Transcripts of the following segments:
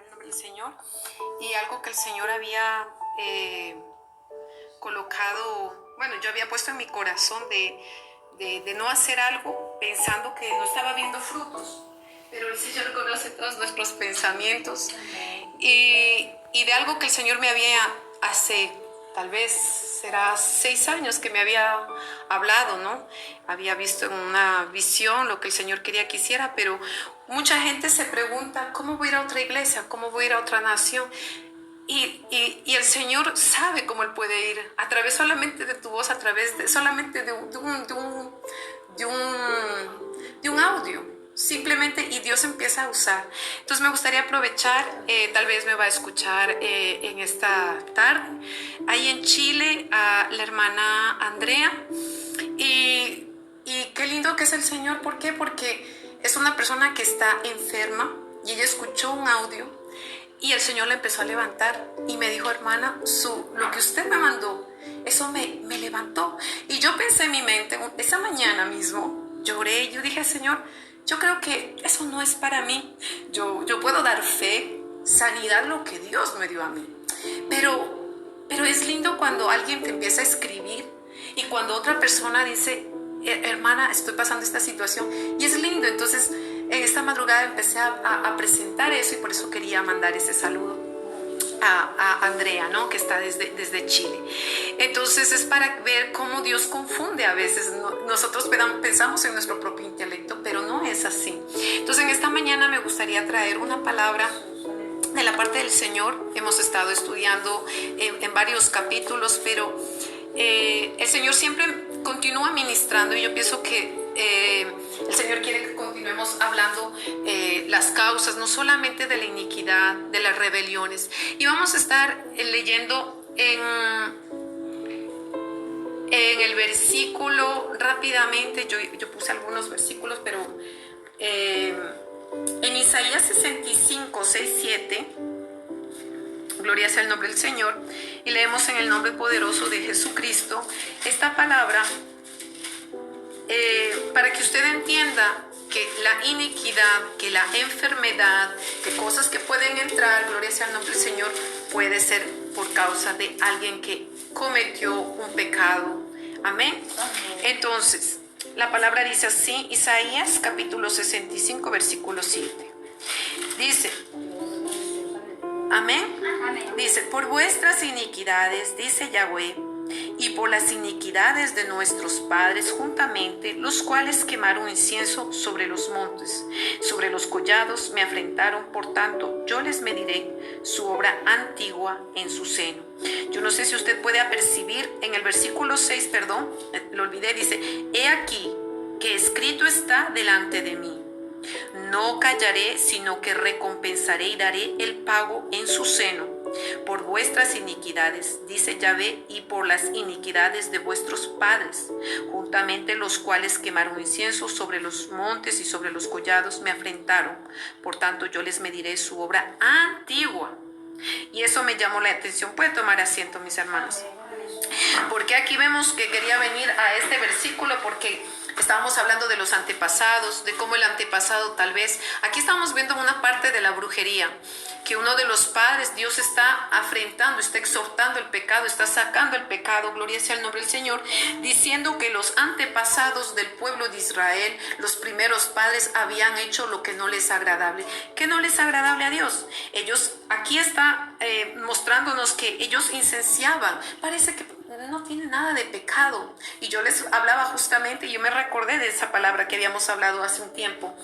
el nombre del Señor. Y algo que el Señor había colocado, bueno, yo había puesto en mi corazón de no hacer algo pensando que no estaba viendo frutos. Pero el Señor conoce todos nuestros pensamientos. Y de algo que el Señor me había hace, tal vez será 6 años que me había hablado, ¿no? Había visto en una visión lo que el Señor quería que hiciera, pero mucha gente se pregunta, ¿cómo voy a ir a otra iglesia? ¿Cómo voy a ir a otra nación? Y el Señor sabe cómo Él puede ir, a través solamente de tu voz, a través de, solamente de un audio. Simplemente, y Dios empieza a usar. Entonces me gustaría aprovechar, tal vez me va a escuchar en esta tarde, ahí en Chile, a la hermana Andrea. Y qué lindo que es el Señor. ¿Por qué? Porque es una persona que está enferma y ella escuchó un audio y el Señor la empezó a levantar y me dijo, hermana, lo que usted me mandó, eso me levantó. Y yo pensé en mi mente, esa mañana mismo, lloré y yo dije, Señor, yo creo que eso no es para mí. Yo puedo dar fe, sanidad, lo que Dios me dio a mí. Pero es lindo cuando alguien te empieza a escribir y cuando otra persona dice, hermana, estoy pasando esta situación. Y es lindo. Entonces, en esta madrugada empecé a presentar eso y por eso quería mandar ese saludo a Andrea, ¿no? Que está desde Chile. Entonces es para ver cómo Dios confunde a veces. Nosotros pensamos en nuestro propio intelecto, pero no es así. Entonces en esta mañana me gustaría traer una palabra de la parte del Señor. Hemos estado estudiando en varios capítulos, pero el Señor siempre continúa ministrando y yo pienso que el Señor quiere que continuemos hablando las causas, no solamente de la iniquidad, de las rebeliones. Y vamos a estar leyendo en el versículo rápidamente. Yo puse algunos versículos, pero en Isaías 65, 6, 7. Gloria sea el nombre del Señor. Y leemos en el nombre poderoso de Jesucristo esta palabra para que usted entienda que la iniquidad, que la enfermedad, que cosas que pueden entrar, gloria sea el nombre del Señor, puede ser por causa de alguien que cometió un pecado. Amén. Entonces, la palabra dice así, Isaías capítulo 65, versículo 7. Dice, amén. Dice, por vuestras iniquidades, dice Yahweh, y por las iniquidades de nuestros padres juntamente, los cuales quemaron incienso sobre los montes, sobre los collados me afrentaron, por tanto yo les mediré su obra antigua en su seno. Yo no sé si usted puede apercibir en el versículo 6, perdón, lo olvidé, dice, he aquí que escrito está delante de mí. No callaré, sino que recompensaré y daré el pago en su seno. Por vuestras iniquidades, dice Yahvé, y por las iniquidades de vuestros padres, juntamente los cuales quemaron incienso sobre los montes y sobre los collados me afrentaron. Por tanto, yo les mediré su obra antigua. Y eso me llamó la atención. Puede tomar asiento, mis hermanos. Porque aquí vemos que quería venir a este versículo porque estábamos hablando de los antepasados, de cómo el antepasado tal vez, aquí estamos viendo una parte de la brujería, que uno de los padres, Dios está afrentando, está exhortando el pecado, está sacando el pecado, gloria sea el nombre del Señor, diciendo que los antepasados del pueblo de Israel, los primeros padres habían hecho lo que no les es agradable, que no les es agradable a Dios. Ellos, aquí está mostrándonos que ellos incenciaban, parece que no tiene nada de pecado. Y yo les hablaba justamente, yo me recordé de esa palabra que habíamos hablado hace un tiempo,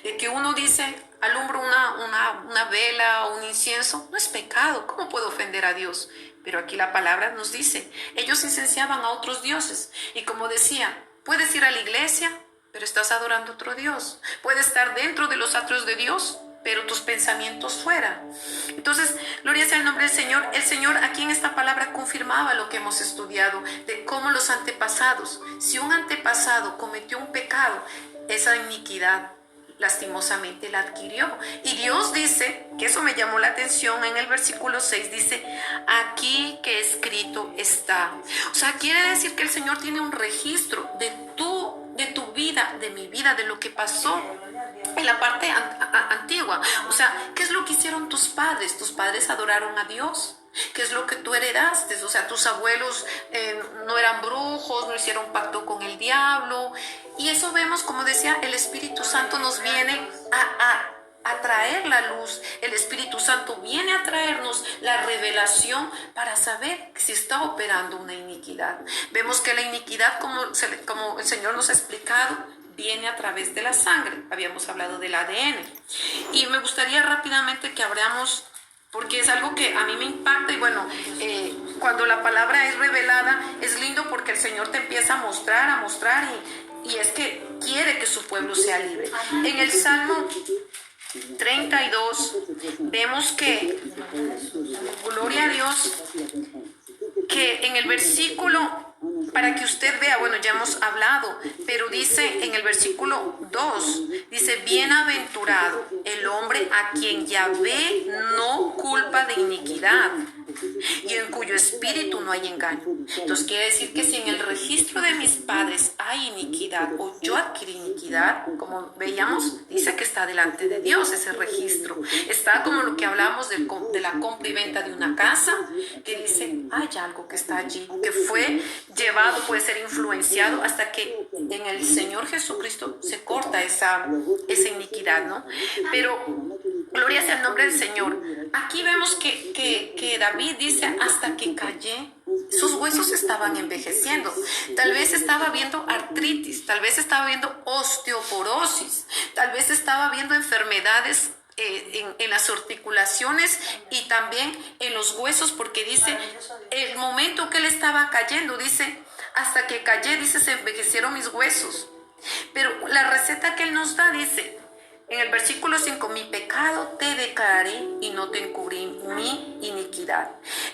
de que uno dice, alumbro una vela o un incienso, no es pecado, ¿cómo puedo ofender a Dios? Pero aquí la palabra nos dice, ellos incenciaban a otros dioses. Y como decía, puedes ir a la iglesia, pero estás adorando a otro Dios. Puedes estar dentro de los atrios de Dios, pero tus pensamientos fuera. Entonces, gloria sea el nombre del Señor. El Señor aquí en esta palabra confirmaba lo que hemos estudiado, de cómo los antepasados, si un antepasado cometió un pecado, esa iniquidad lastimosamente la adquirió. Y Dios dice, que eso me llamó la atención, en el versículo 6 dice, aquí que escrito está. O sea, quiere decir que el Señor tiene un registro de tu vida, de mi vida, de lo que pasó. en la parte antigua. O sea, ¿qué es lo que hicieron tus padres? Tus padres adoraron a Dios. ¿Qué es lo que tú heredaste? O sea, tus abuelos no eran brujos, no hicieron pacto con el diablo. Y eso vemos, como decía, el Espíritu Santo nos viene a traer la luz. El Espíritu Santo viene a traernos la revelación para saber si está operando una iniquidad. Vemos que la iniquidad, como el Señor nos ha explicado, viene a través de la sangre. Habíamos hablado del ADN. Y me gustaría rápidamente que abramos, porque es algo que a mí me impacta. Y bueno, cuando la palabra es revelada, es lindo porque el Señor te empieza a mostrar, y es que quiere que su pueblo sea libre. En el Salmo 32 vemos que, gloria a Dios, que en el versículo, para que usted vea, bueno, ya hemos hablado, pero dice en el versículo 2, dice: bienaventurado el hombre a quien Yahvé no culpa de iniquidad y en cuyo espíritu no hay engaño. Entonces quiere decir que si en el registro de mis padres hay iniquidad, o yo adquirí iniquidad, como veíamos, dice que está delante de Dios ese registro. Está como lo que hablábamos de la compra y venta de una casa, que dice, hay algo que está allí, que fue llevado, puede ser influenciado, hasta que en el Señor Jesucristo se corta esa iniquidad, ¿no? Pero gloria sea el nombre del Señor. Aquí vemos que David dice: hasta que callé, sus huesos estaban envejeciendo. Tal vez estaba viendo artritis, tal vez estaba viendo osteoporosis, tal vez estaba viendo enfermedades en las articulaciones y también en los huesos, porque dice, el momento que él estaba cayendo, dice, hasta que callé, dice, se envejecieron mis huesos. Pero la receta que él nos da dice, en el versículo 5, mi pecado te declararé y no te encubrí mi iniquidad.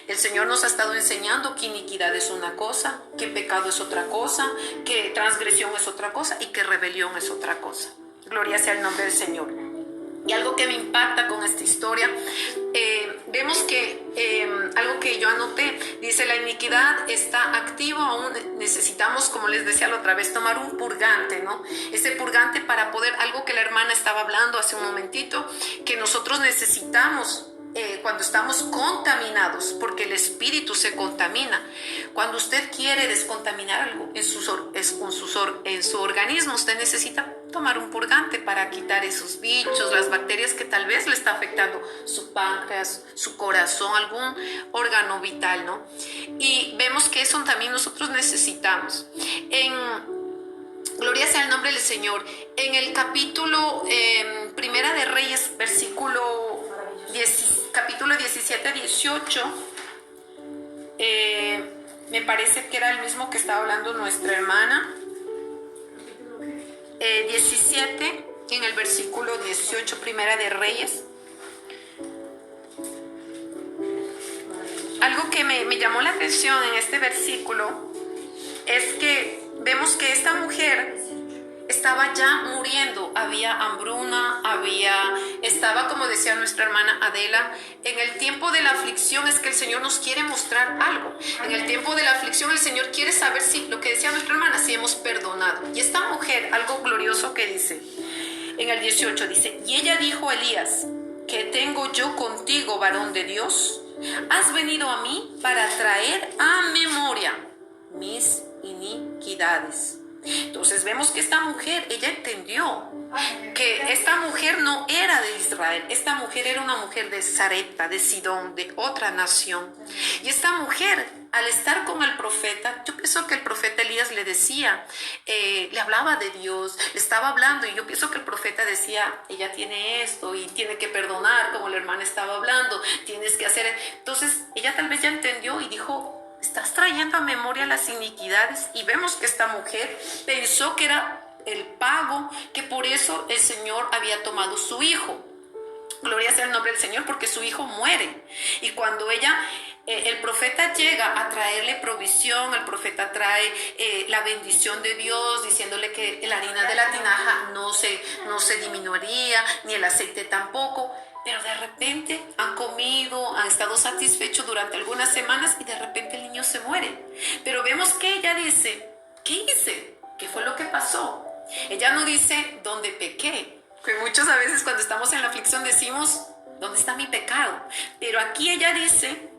El Señor nos ha estado enseñando que iniquidad es una cosa, que pecado es otra cosa, que transgresión es otra cosa y que rebelión es otra cosa. Gloria sea el nombre del Señor. Y algo que me impacta con esta historia, vemos que algo que yo anoté, dice, la iniquidad está activa, aún necesitamos, como les decía la otra vez, tomar un purgante, ¿no? Ese purgante para poder, algo que la hermana estaba hablando hace un momentito, que nosotros necesitamos cuando estamos contaminados, porque el espíritu se contamina. Cuando usted quiere descontaminar algo en su organismo, usted necesita tomar un purgante para quitar esos bichos, las bacterias que tal vez le está afectando su páncreas, su corazón, algún órgano vital, ¿no? Y vemos que eso también nosotros necesitamos. Gloria sea el nombre del Señor. En el capítulo Primera de Reyes, capítulo 17-18, me parece que era el mismo que estaba hablando nuestra hermana. 17, en el versículo 18, Primera de Reyes. Algo que me llamó la atención en este versículo es que vemos que esta mujer estaba ya muriendo, había hambruna, estaba, como decía nuestra hermana Adela, en el tiempo de la aflicción es que el Señor nos quiere mostrar algo. En el tiempo de la aflicción el Señor quiere saber si, lo que decía nuestra hermana, si hemos perdonado. Y esta mujer, algo glorioso que dice, en el 18 dice, y ella dijo a Elías, ¿qué tengo yo contigo, varón de Dios? Has venido a mí para traer a memoria mis iniquidades. Entonces vemos que esta mujer, ella entendió que esta mujer no era de Israel, esta mujer era una mujer de Sarepta, de Sidón, de otra nación. Y esta mujer, al estar con el profeta, yo pienso que el profeta Elías le decía, le hablaba de Dios, le estaba hablando, y yo pienso que el profeta decía, ella tiene esto y tiene que perdonar, como la hermana estaba hablando, tienes que hacer. Entonces ella tal vez ya entendió y dijo, estás trayendo a memoria las iniquidades. Y vemos que esta mujer pensó que era el pago, que por eso el Señor había tomado su hijo. Gloria sea el nombre del Señor, porque su hijo muere. Y cuando el profeta llega a traerle provisión, el profeta trae la bendición de Dios, diciéndole que la harina de la tinaja no se disminuiría, ni el aceite tampoco. Pero de repente han comido, han estado satisfechos durante algunas semanas y de repente el niño se muere. Pero vemos que ella dice, ¿qué hice? ¿Qué fue lo que pasó? Ella no dice dónde pequé. Que muchos veces cuando estamos en la aflicción decimos, ¿dónde está mi pecado? Pero aquí ella dice,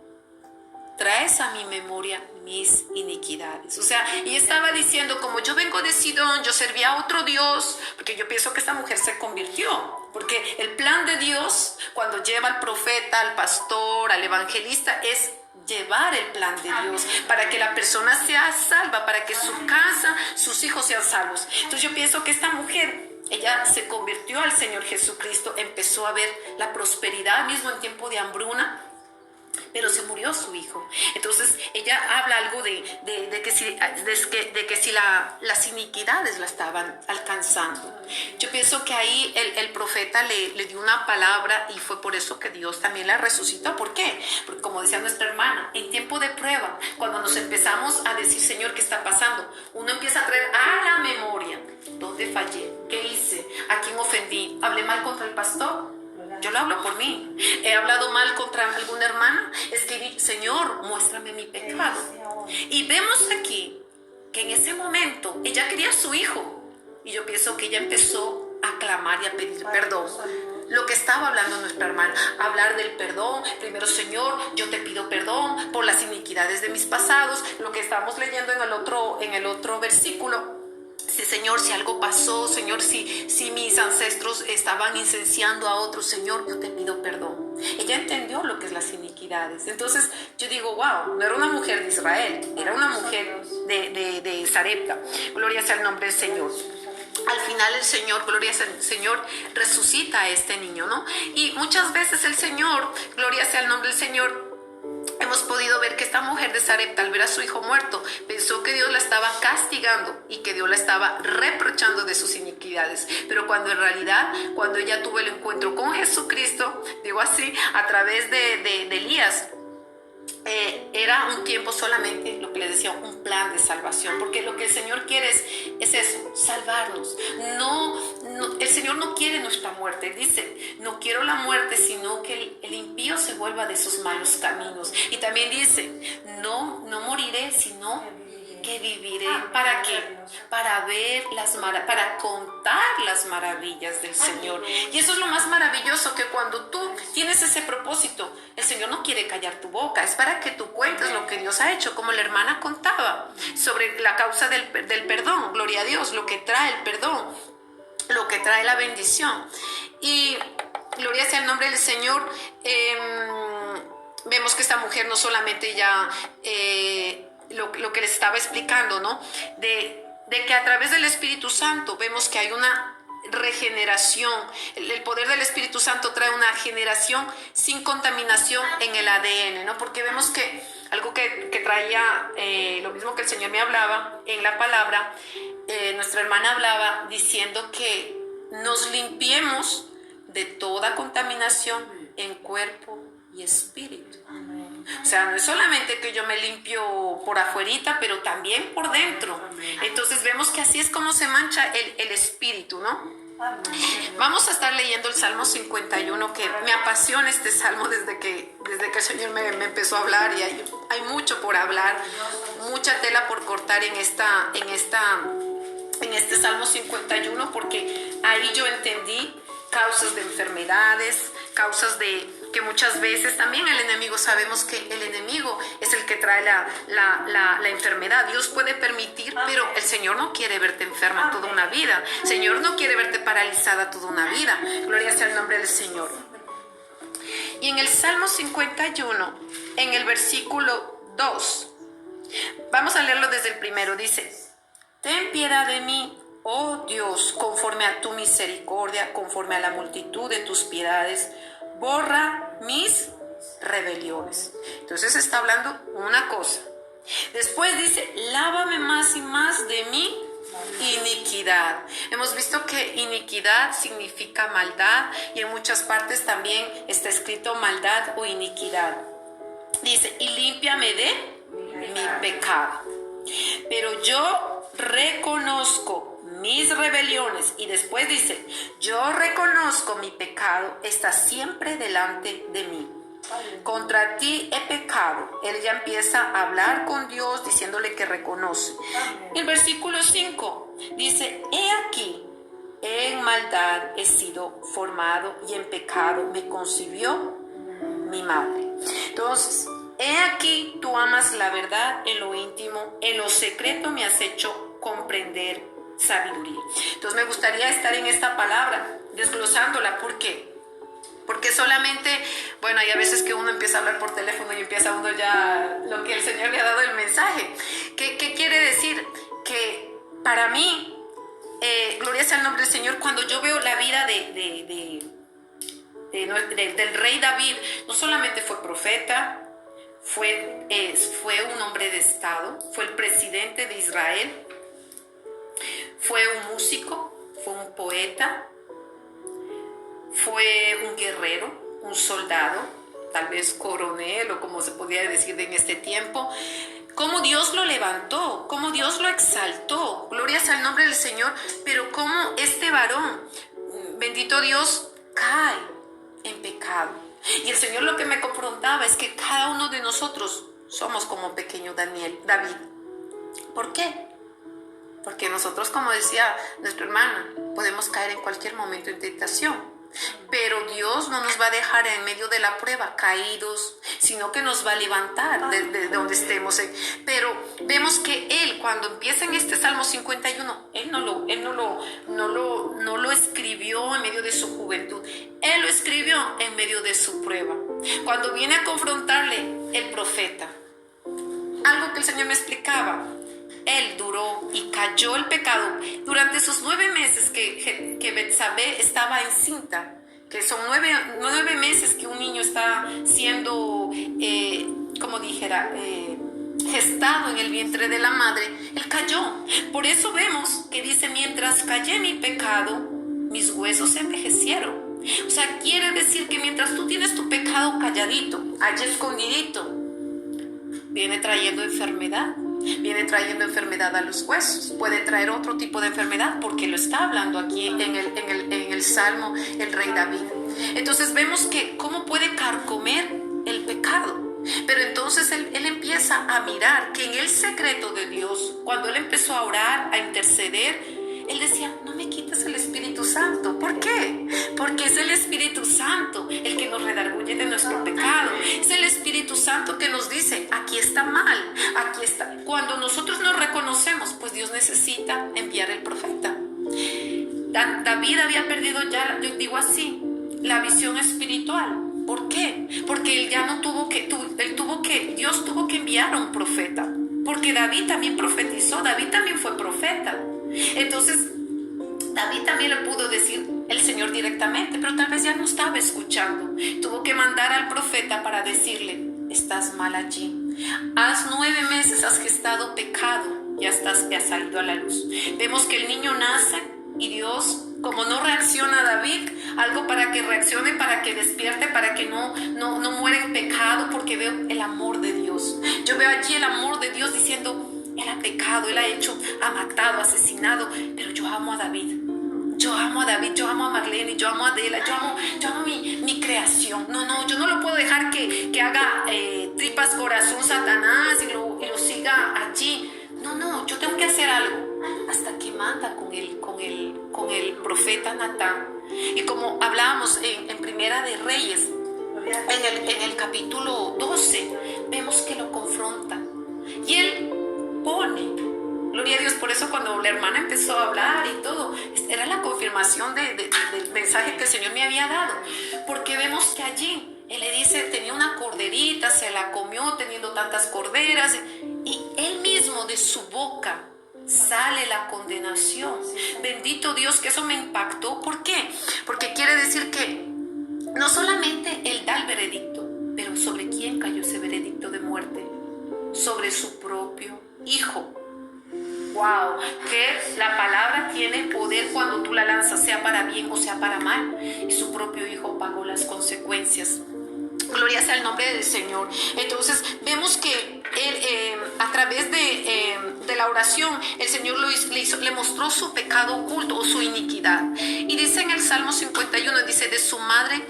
traes a mi memoria mis iniquidades. O sea, ella estaba diciendo, como yo vengo de Sidón, yo servía a otro Dios, porque yo pienso que esta mujer se convirtió, porque el plan de Dios, cuando lleva al profeta, al pastor, al evangelista, es llevar el plan de Dios para que la persona sea salva, para que su casa, sus hijos sean salvos. Entonces yo pienso que esta mujer, ella se convirtió al Señor Jesucristo, empezó a ver la prosperidad mismo en tiempo de hambruna, pero se murió su hijo. Entonces ella habla algo de que si las iniquidades la estaban alcanzando. Yo pienso que ahí el profeta le dio una palabra y fue por eso que Dios también la resucitó. ¿Por qué? Porque como decía nuestra hermana, en tiempo de prueba, cuando nos empezamos a decir, Señor, ¿qué está pasando? Uno empieza a traer a la memoria, ¿dónde fallé? ¿Qué hice? ¿A quién ofendí? ¿Hablé mal contra el pastor? Yo lo hablo por mí. He hablado mal contra alguna hermana. Escribí, Señor, muéstrame mi pecado. Y vemos aquí que en ese momento ella quería a su hijo. Y yo pienso que ella empezó a clamar y a pedir perdón. Lo que estaba hablando nuestra hermana, hablar del perdón. Primero, Señor, yo te pido perdón por las iniquidades de mis pasados. Lo que estamos leyendo en el otro versículo. Sí, Señor, si algo pasó, Señor, si mis ancestros estaban incenciando a otros, Señor, yo te pido perdón. Ella entendió lo que es las iniquidades. Entonces yo digo, wow, no era una mujer de Israel, era una mujer de Sarepta. Gloria sea el nombre del Señor. Al final el Señor, gloria sea el Señor, resucita a este niño, ¿no? Y muchas veces el Señor, gloria sea el nombre del Señor, hemos podido ver que esta mujer de Sarepta, al ver a su hijo muerto, pensó que Dios la estaba castigando y que Dios la estaba reprochando de sus iniquidades. Pero cuando en realidad, cuando ella tuvo el encuentro con Jesucristo, digo así, a través de Elías, era un tiempo solamente, lo que les decía, un plan de salvación, porque lo que el Señor quiere es eso, salvarnos. El Señor no quiere nuestra muerte. dice, no quiero la muerte, sino que el impío se vuelva de sus malos caminos. Y también dice, no moriré, sino que viviré. ¿Para qué? Para ver para contar las maravillas del Señor. Y eso es lo más maravilloso, que cuando tú tienes ese propósito, el Señor no quiere callar tu boca, es para que tú cuentes lo que Dios ha hecho, como la hermana contaba sobre la causa del perdón. Gloria a Dios, lo que trae el perdón, lo que trae la bendición. Y gloria sea el nombre del Señor. Vemos que esta mujer no solamente ya lo que les estaba explicando, ¿no? De que a través del Espíritu Santo vemos que hay una regeneración. El poder del Espíritu Santo trae una generación sin contaminación en el ADN, ¿no? Porque vemos que algo que traía, lo mismo que el Señor me hablaba en la palabra, nuestra hermana hablaba diciendo que nos limpiemos de toda contaminación en cuerpo y espíritu. O sea, no es solamente que yo me limpio por afuerita, pero también por dentro. Entonces vemos que así es como se mancha el espíritu, ¿no? Vamos a estar leyendo el Salmo 51, que me apasiona este salmo desde que el Señor me empezó a hablar, y hay mucho por hablar, mucha tela por cortar en este Salmo 51, porque ahí yo entendí causas de enfermedades, causas de que muchas veces también el enemigo, sabemos que el enemigo es el que trae la enfermedad. Dios puede permitir, pero el Señor no quiere verte enferma toda una vida. El Señor no quiere verte paralizada toda una vida. Gloria sea el nombre del Señor. Y en el Salmo 51, en el versículo 2, vamos a leerlo desde el primero, dice: ten piedad de mí, oh Dios, conforme a tu misericordia, conforme a la multitud de tus piedades, borra mis rebeliones. Entonces está hablando una cosa. Después dice: lávame más y más de mi iniquidad. Hemos visto que iniquidad significa maldad, y en muchas partes también está escrito maldad o iniquidad. Dice: y límpiame de mi pecado. Pero yo reconozco mis rebeliones. Y después dice: yo reconozco mi pecado, está siempre delante de mí. Contra ti he pecado. Él ya empieza a hablar con Dios, diciéndole que reconoce. El versículo 5 dice: he aquí, en maldad he sido formado y en pecado me concibió mi madre. Entonces, he aquí, tú amas la verdad en lo íntimo, en lo secreto me has hecho comprender sabiduría. Entonces me gustaría estar en esta palabra, desglosándola. ¿Por qué? Porque solamente, bueno, hay a veces que uno empieza a hablar por teléfono y empieza uno ya lo que el Señor le ha dado el mensaje. ¿Qué quiere decir? Que para mí, gloria sea el nombre del Señor, cuando yo veo la vida del rey David, no solamente fue profeta, fue un hombre de Estado, fue el presidente de Israel, fue un músico, fue un poeta, fue un guerrero, un soldado, tal vez coronel o como se podría decir en este tiempo. Cómo Dios lo levantó, cómo Dios lo exaltó, glorias al nombre del Señor, pero cómo este varón, bendito Dios, cae en pecado. Y el Señor lo que me confrontaba es que cada uno de nosotros somos como pequeño David. ¿Por qué? Porque nosotros, como decía nuestra hermana, podemos caer en cualquier momento en tentación. Pero Dios no nos va a dejar en medio de la prueba caídos, sino que nos va a levantar de donde estemos. Pero vemos que Él, cuando empieza en este Salmo 51, Él no lo escribió en medio de su juventud. Él lo escribió en medio de su prueba. Cuando viene a confrontarle el profeta, algo que el Señor me explicaba, él duró y cayó el pecado durante esos 9 meses que Betsabé estaba encinta, que son 9 meses que un niño está siendo, como dijera, gestado en el vientre de la madre. Él cayó. Por eso vemos que dice, mientras callé mi pecado, mis huesos se envejecieron. O sea, quiere decir que mientras tú tienes tu pecado calladito, allá escondidito, viene trayendo enfermedad. Viene trayendo enfermedad a los huesos. Puede traer otro tipo de enfermedad, porque lo está hablando aquí en el Salmo el rey David. Entonces vemos que cómo puede carcomer el pecado. Pero entonces él empieza a mirar que en el secreto de Dios, cuando él empezó a orar, a interceder, él decía, no me quites el Espíritu Santo. ¿Por qué? Porque es el Espíritu Santo el que nos redarguye de nuestro pecado. Es el Espíritu Santo que nos dice, aquí está mal, aquí está. Cuando nosotros nos reconocemos, pues Dios necesita enviar el profeta. David había perdido ya, yo digo así, la visión espiritual. ¿Por qué? Porque él ya no Dios tuvo que enviar a un profeta. Porque David también profetizó, David también fue profeta. Entonces, David también le pudo decir el Señor directamente, pero tal vez ya no estaba escuchando. Tuvo que mandar al profeta para decirle, estás mal allí. 9 meses has gestado pecado, ya ha salido a la luz. Vemos que el niño nace y Dios, como no reacciona a David, algo para que reaccione, para que despierte, para que no muera en pecado, porque veo el amor de Dios. Yo veo allí el amor de Dios diciendo, él ha pecado, él ha matado, asesinado, pero yo amo a David. Yo amo a David, yo amo a Marlene, yo amo a Adela, yo amo mi creación. No, yo no lo puedo dejar que haga tripas corazón Satanás y lo siga allí. No, yo tengo que hacer algo. Hasta que manda con el profeta Natán. Y como hablábamos en Primera de Reyes, en el capítulo 12, vemos que lo confronta. Y él pone, gloria a Dios, por eso cuando la hermana empezó a hablar y todo, era la confirmación del mensaje que el Señor me había dado, porque vemos que allí él le dice, tenía una corderita, se la comió teniendo tantas corderas, y él mismo de su boca sale la condenación. Bendito Dios, que eso me impactó. ¿Por qué? Porque quiere decir que no solamente él da el veredicto, pero ¿sobre quién cayó ese veredicto de muerte? Sobre su propio hijo. Wow, que la palabra tiene poder cuando tú la lanzas, sea para bien o sea para mal, y su propio hijo pagó las consecuencias. Gloria sea el nombre del Señor. Entonces vemos que él, a través de la oración, el Señor le mostró su pecado oculto o su iniquidad. Y dice en el Salmo 51, dice, de su madre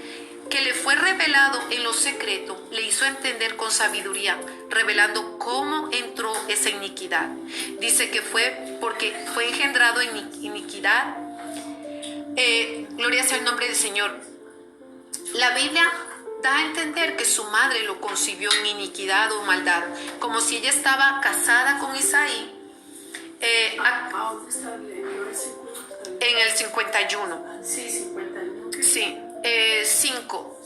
que le fue revelado en lo secreto, le hizo entender con sabiduría, revelando cómo entró esa iniquidad. Dice que fue porque fue engendrado en iniquidad Gloria sea el nombre del Señor. La Biblia da a entender que su madre lo concibió en iniquidad o maldad, como si ella estaba casada con Isaí. En el 51. Sí, 51. Sí, 5.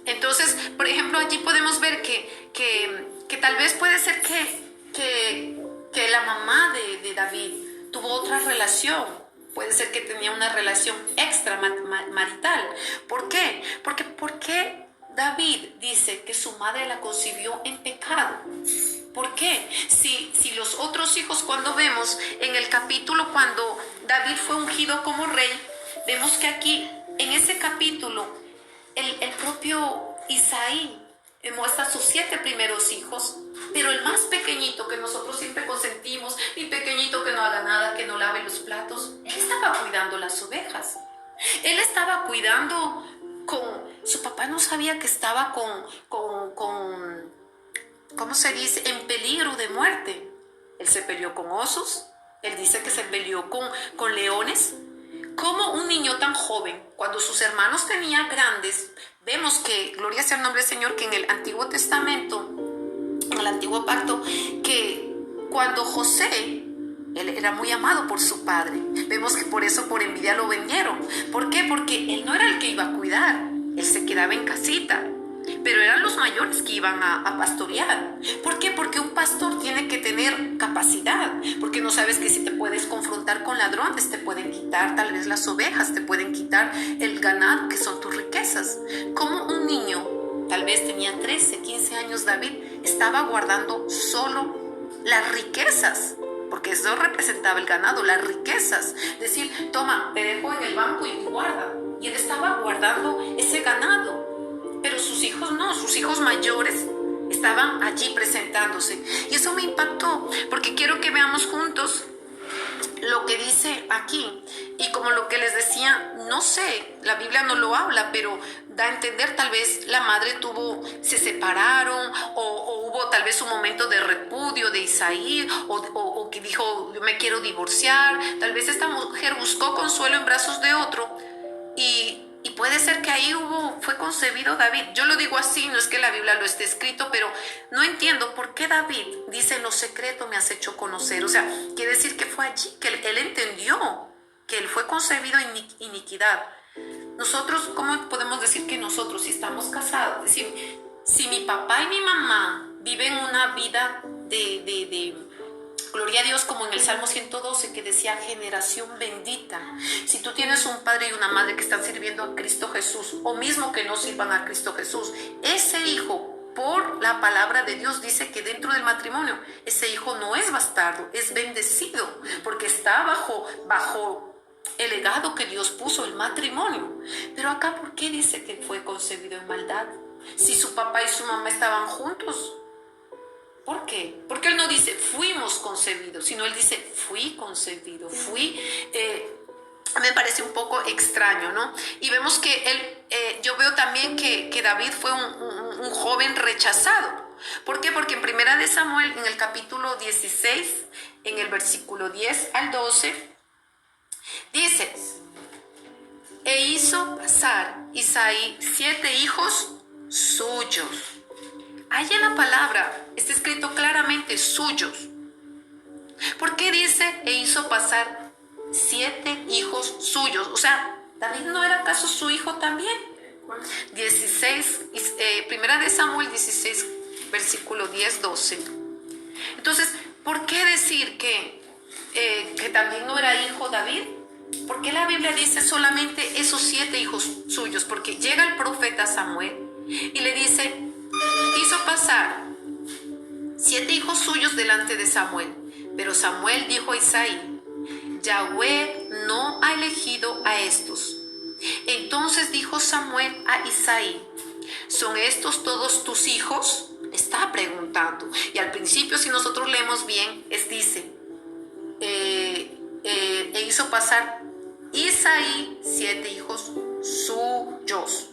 Entonces, por ejemplo, allí podemos ver que tal vez puede ser que la mamá de David tuvo otra relación. Puede ser que tenía una relación extramarital. ¿Por qué? Porque ¿por qué David dice que su madre la concibió en pecado? ¿Por qué? Si los otros hijos, cuando vemos en el capítulo cuando David fue ungido como rey, vemos que aquí, en ese capítulo, el propio Isaí muestra sus 7 primeros hijos, pero el más pequeñito que nosotros siempre consentimos, mi pequeñito que no haga nada, que no lave los platos, él estaba cuidando las ovejas. Él estaba cuidando su papá no sabía que estaba ¿cómo se dice? En peligro de muerte. Él se peleó con osos, él dice que se peleó con leones. ¿Cómo un niño tan joven, cuando sus hermanos tenían grandes, vemos que, gloria sea el nombre del Señor, que en el Antiguo Testamento, en el Antiguo Pacto, que cuando José, él era muy amado por su padre, vemos que por eso, por envidia lo vendieron. ¿Por qué? Porque él no era el que iba a cuidar, él se quedaba en casita. Pero eran los mayores que iban a pastorear. ¿Por qué? Porque un pastor tiene que tener capacidad. Porque no sabes que si te puedes confrontar con ladrones, te pueden quitar tal vez las ovejas, te pueden quitar el ganado, que son tus riquezas. Como un niño, tal vez tenía 13, 15 años David, estaba guardando solo las riquezas. Porque eso representaba el ganado, las riquezas. Decir, toma, te dejo en el banco y guarda. Y él estaba guardando ese ganado. Pero sus hijos no, sus hijos mayores estaban allí presentándose. Y eso me impactó, porque quiero que veamos juntos lo que dice aquí. Y como lo que les decía, no sé, la Biblia no lo habla, pero da a entender, tal vez la madre se separaron, o hubo tal vez un momento de repudio de Isaí, o que dijo, yo me quiero divorciar. Tal vez esta mujer buscó consuelo en brazos de otro, y puede ser que ahí fue concebido David. Yo lo digo así, no es que la Biblia lo esté escrito, pero no entiendo por qué David dice, en lo secreto me has hecho conocer. O sea, quiere decir que fue allí que él entendió que él fue concebido en iniquidad. Nosotros, ¿cómo podemos decir que nosotros, si estamos casados? Es decir, si mi papá y mi mamá viven una vida de gloria a Dios, como en el Salmo 112 que decía generación bendita. Si tú tienes un padre y una madre que están sirviendo a Cristo Jesús, o mismo que no sirvan a Cristo Jesús, ese hijo, por la palabra de Dios, dice que dentro del matrimonio, ese hijo no es bastardo, es bendecido, porque está bajo el legado que Dios puso, el matrimonio. Pero acá, ¿por qué dice que fue concebido en maldad? Si su papá y su mamá estaban juntos. ¿Por qué? Porque él no dice fuimos concebidos, sino él dice fui concebido, me parece un poco extraño, ¿no? Y vemos que yo veo también que David fue un joven rechazado. ¿Por qué? Porque en Primera de Samuel, en el capítulo 16, en el versículo 10 al 12, dice, e hizo pasar Isaí 7 hijos suyos. Ahí en la palabra está escrito claramente suyos. ¿Por qué dice e hizo pasar 7 hijos suyos? O sea, ¿David no era acaso su hijo también? 16, Primera de Samuel 16, versículo 10, 12. Entonces, ¿por qué decir que también no era hijo David? ¿Por qué la Biblia dice solamente esos 7 hijos suyos? Porque llega el profeta Samuel y le dice, hizo pasar 7 hijos suyos delante de Samuel. Pero Samuel dijo a Isaí, Yahweh no ha elegido a estos. Entonces dijo Samuel a Isaí, ¿son estos todos tus hijos? Está preguntando. Y al principio, si nosotros leemos bien, dice, e hizo pasar Isaí 7 hijos suyos.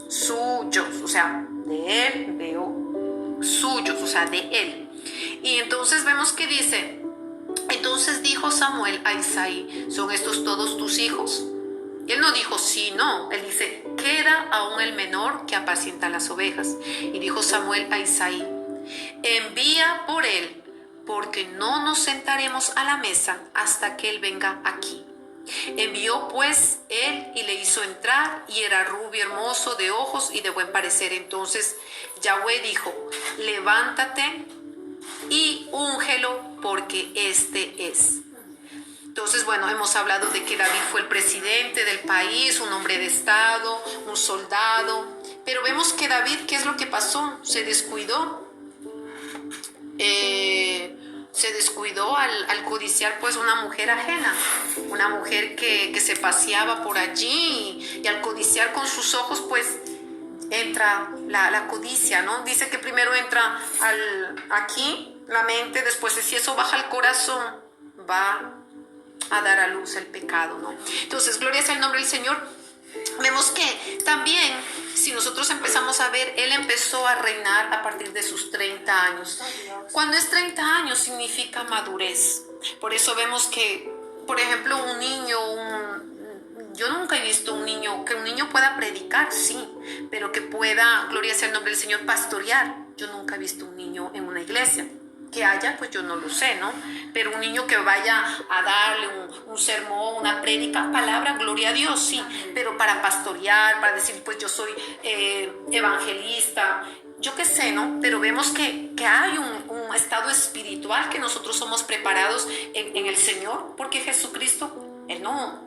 Suyos, o sea, de él veo suyos, o sea, de él. Y entonces vemos que dice, Entonces dijo Samuel a Isaí: ¿son estos todos tus hijos? Y él no dijo sí, no. Él dice: queda aún el menor que apacienta las ovejas. Y dijo Samuel a Isaí: envía por él, porque no nos sentaremos a la mesa hasta que él venga aquí. Envió pues él y le hizo entrar, y era rubio, hermoso, de ojos y de buen parecer. Entonces Yahweh dijo: levántate y úngelo, porque este es. Entonces, bueno, hemos hablado de que David fue el presidente del país, un hombre de estado, un soldado. Pero vemos que David, ¿qué es lo que pasó? Se descuidó. Al codiciar pues una mujer ajena, una mujer que se paseaba por allí, y al codiciar con sus ojos pues entra la codicia, ¿no? Dice que primero entra aquí la mente, después si eso baja al corazón va a dar a luz el pecado, ¿no? Entonces, gloria sea el nombre del Señor. Vemos que también, si nosotros empezamos a ver, él empezó a reinar a partir de sus 30 años. Cuando es 30 años significa madurez. Por eso vemos que, por ejemplo, un niño, yo nunca he visto que un niño pueda predicar, sí, pero que pueda, gloria sea el nombre del Señor, pastorear. Yo nunca he visto un niño en una iglesia. Que haya, pues yo no lo sé, ¿no? Pero un niño que vaya a darle un sermón, una prédica, palabra, gloria a Dios, sí. Pero para pastorear, para decir, pues yo soy evangelista, yo qué sé, ¿no? Pero vemos que hay un estado espiritual que nosotros somos preparados en el Señor, porque Jesucristo, Él no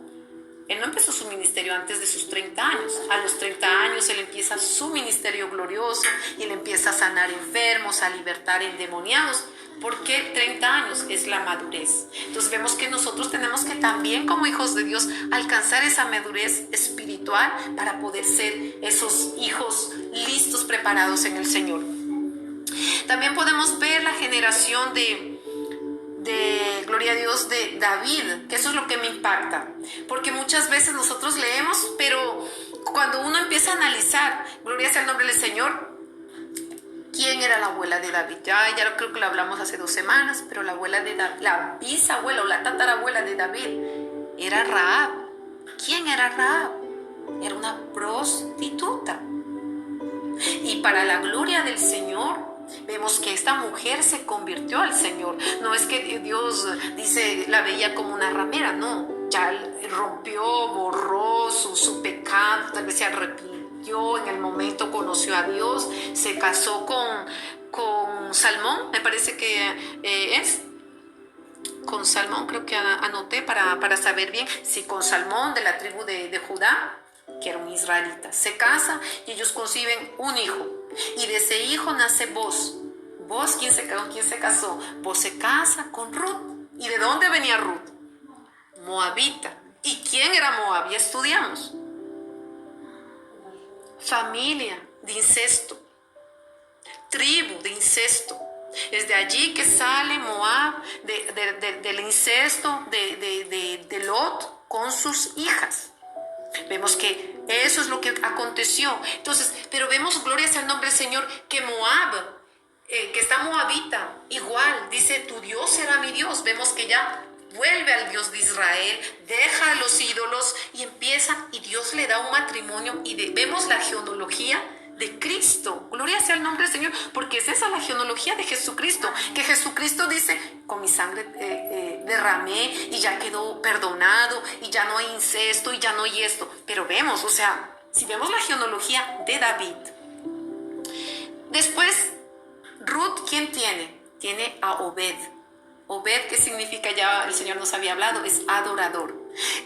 empezó su ministerio antes de sus 30 años. A los 30 años Él empieza su ministerio glorioso y Él empieza a sanar enfermos, a libertar endemoniados. ¿Por qué 30 años? Es la madurez. Entonces vemos que nosotros tenemos que también, como hijos de Dios, alcanzar esa madurez espiritual para poder ser esos hijos listos, preparados en el Señor. También podemos ver la generación de gloria a Dios, de David, que eso es lo que me impacta, porque muchas veces nosotros leemos, pero cuando uno empieza a analizar, gloria sea el nombre del Señor, ¿quién era la abuela de David? Ya creo que lo hablamos hace 2 semanas, pero la abuela de David, la bisabuela o la tatarabuela de David era Rahab. ¿Quién era Rahab? Era una prostituta. Y para la gloria del Señor, vemos que esta mujer se convirtió al Señor. No es que Dios dice la veía como una ramera, no. Ya rompió, borró su pecado, tal vez se arrepintió en el momento, conoció a Dios, se casó con Salmón, me parece que es. Con Salmón, creo que anoté para saber bien. Sí, con Salmón de la tribu de Judá, que era un israelita. Se casa y ellos conciben un hijo. Y de ese hijo nace Boz. ¿Boz quién se casó? Boz se casa con Ruth. ¿Y de dónde venía Ruth? Moabita. ¿Y quién era Moab? Ya estudiamos. Familia de incesto. Tribu de incesto. Es de allí que sale Moab, del incesto de Lot con sus hijas. Vemos que eso es lo que aconteció. Entonces, pero vemos, gloria sea el nombre del Señor, que Moab, que está Moabita, igual, dice, tu Dios será mi Dios. Vemos que ya vuelve al Dios de Israel, deja los ídolos y empieza, y Dios le da un matrimonio, y vemos la genealogía de Cristo. Gloria sea el nombre del Señor, porque es esa la genealogía de Jesucristo, que Jesucristo dice, con mi sangre derramé y ya quedó perdonado y ya no hay incesto y ya no hay esto. Pero vemos, o sea, si vemos la genealogía de David, después Ruth, ¿quién tiene? Tiene a Obed. Obed, ¿qué significa? Ya el Señor nos había hablado, es adorador.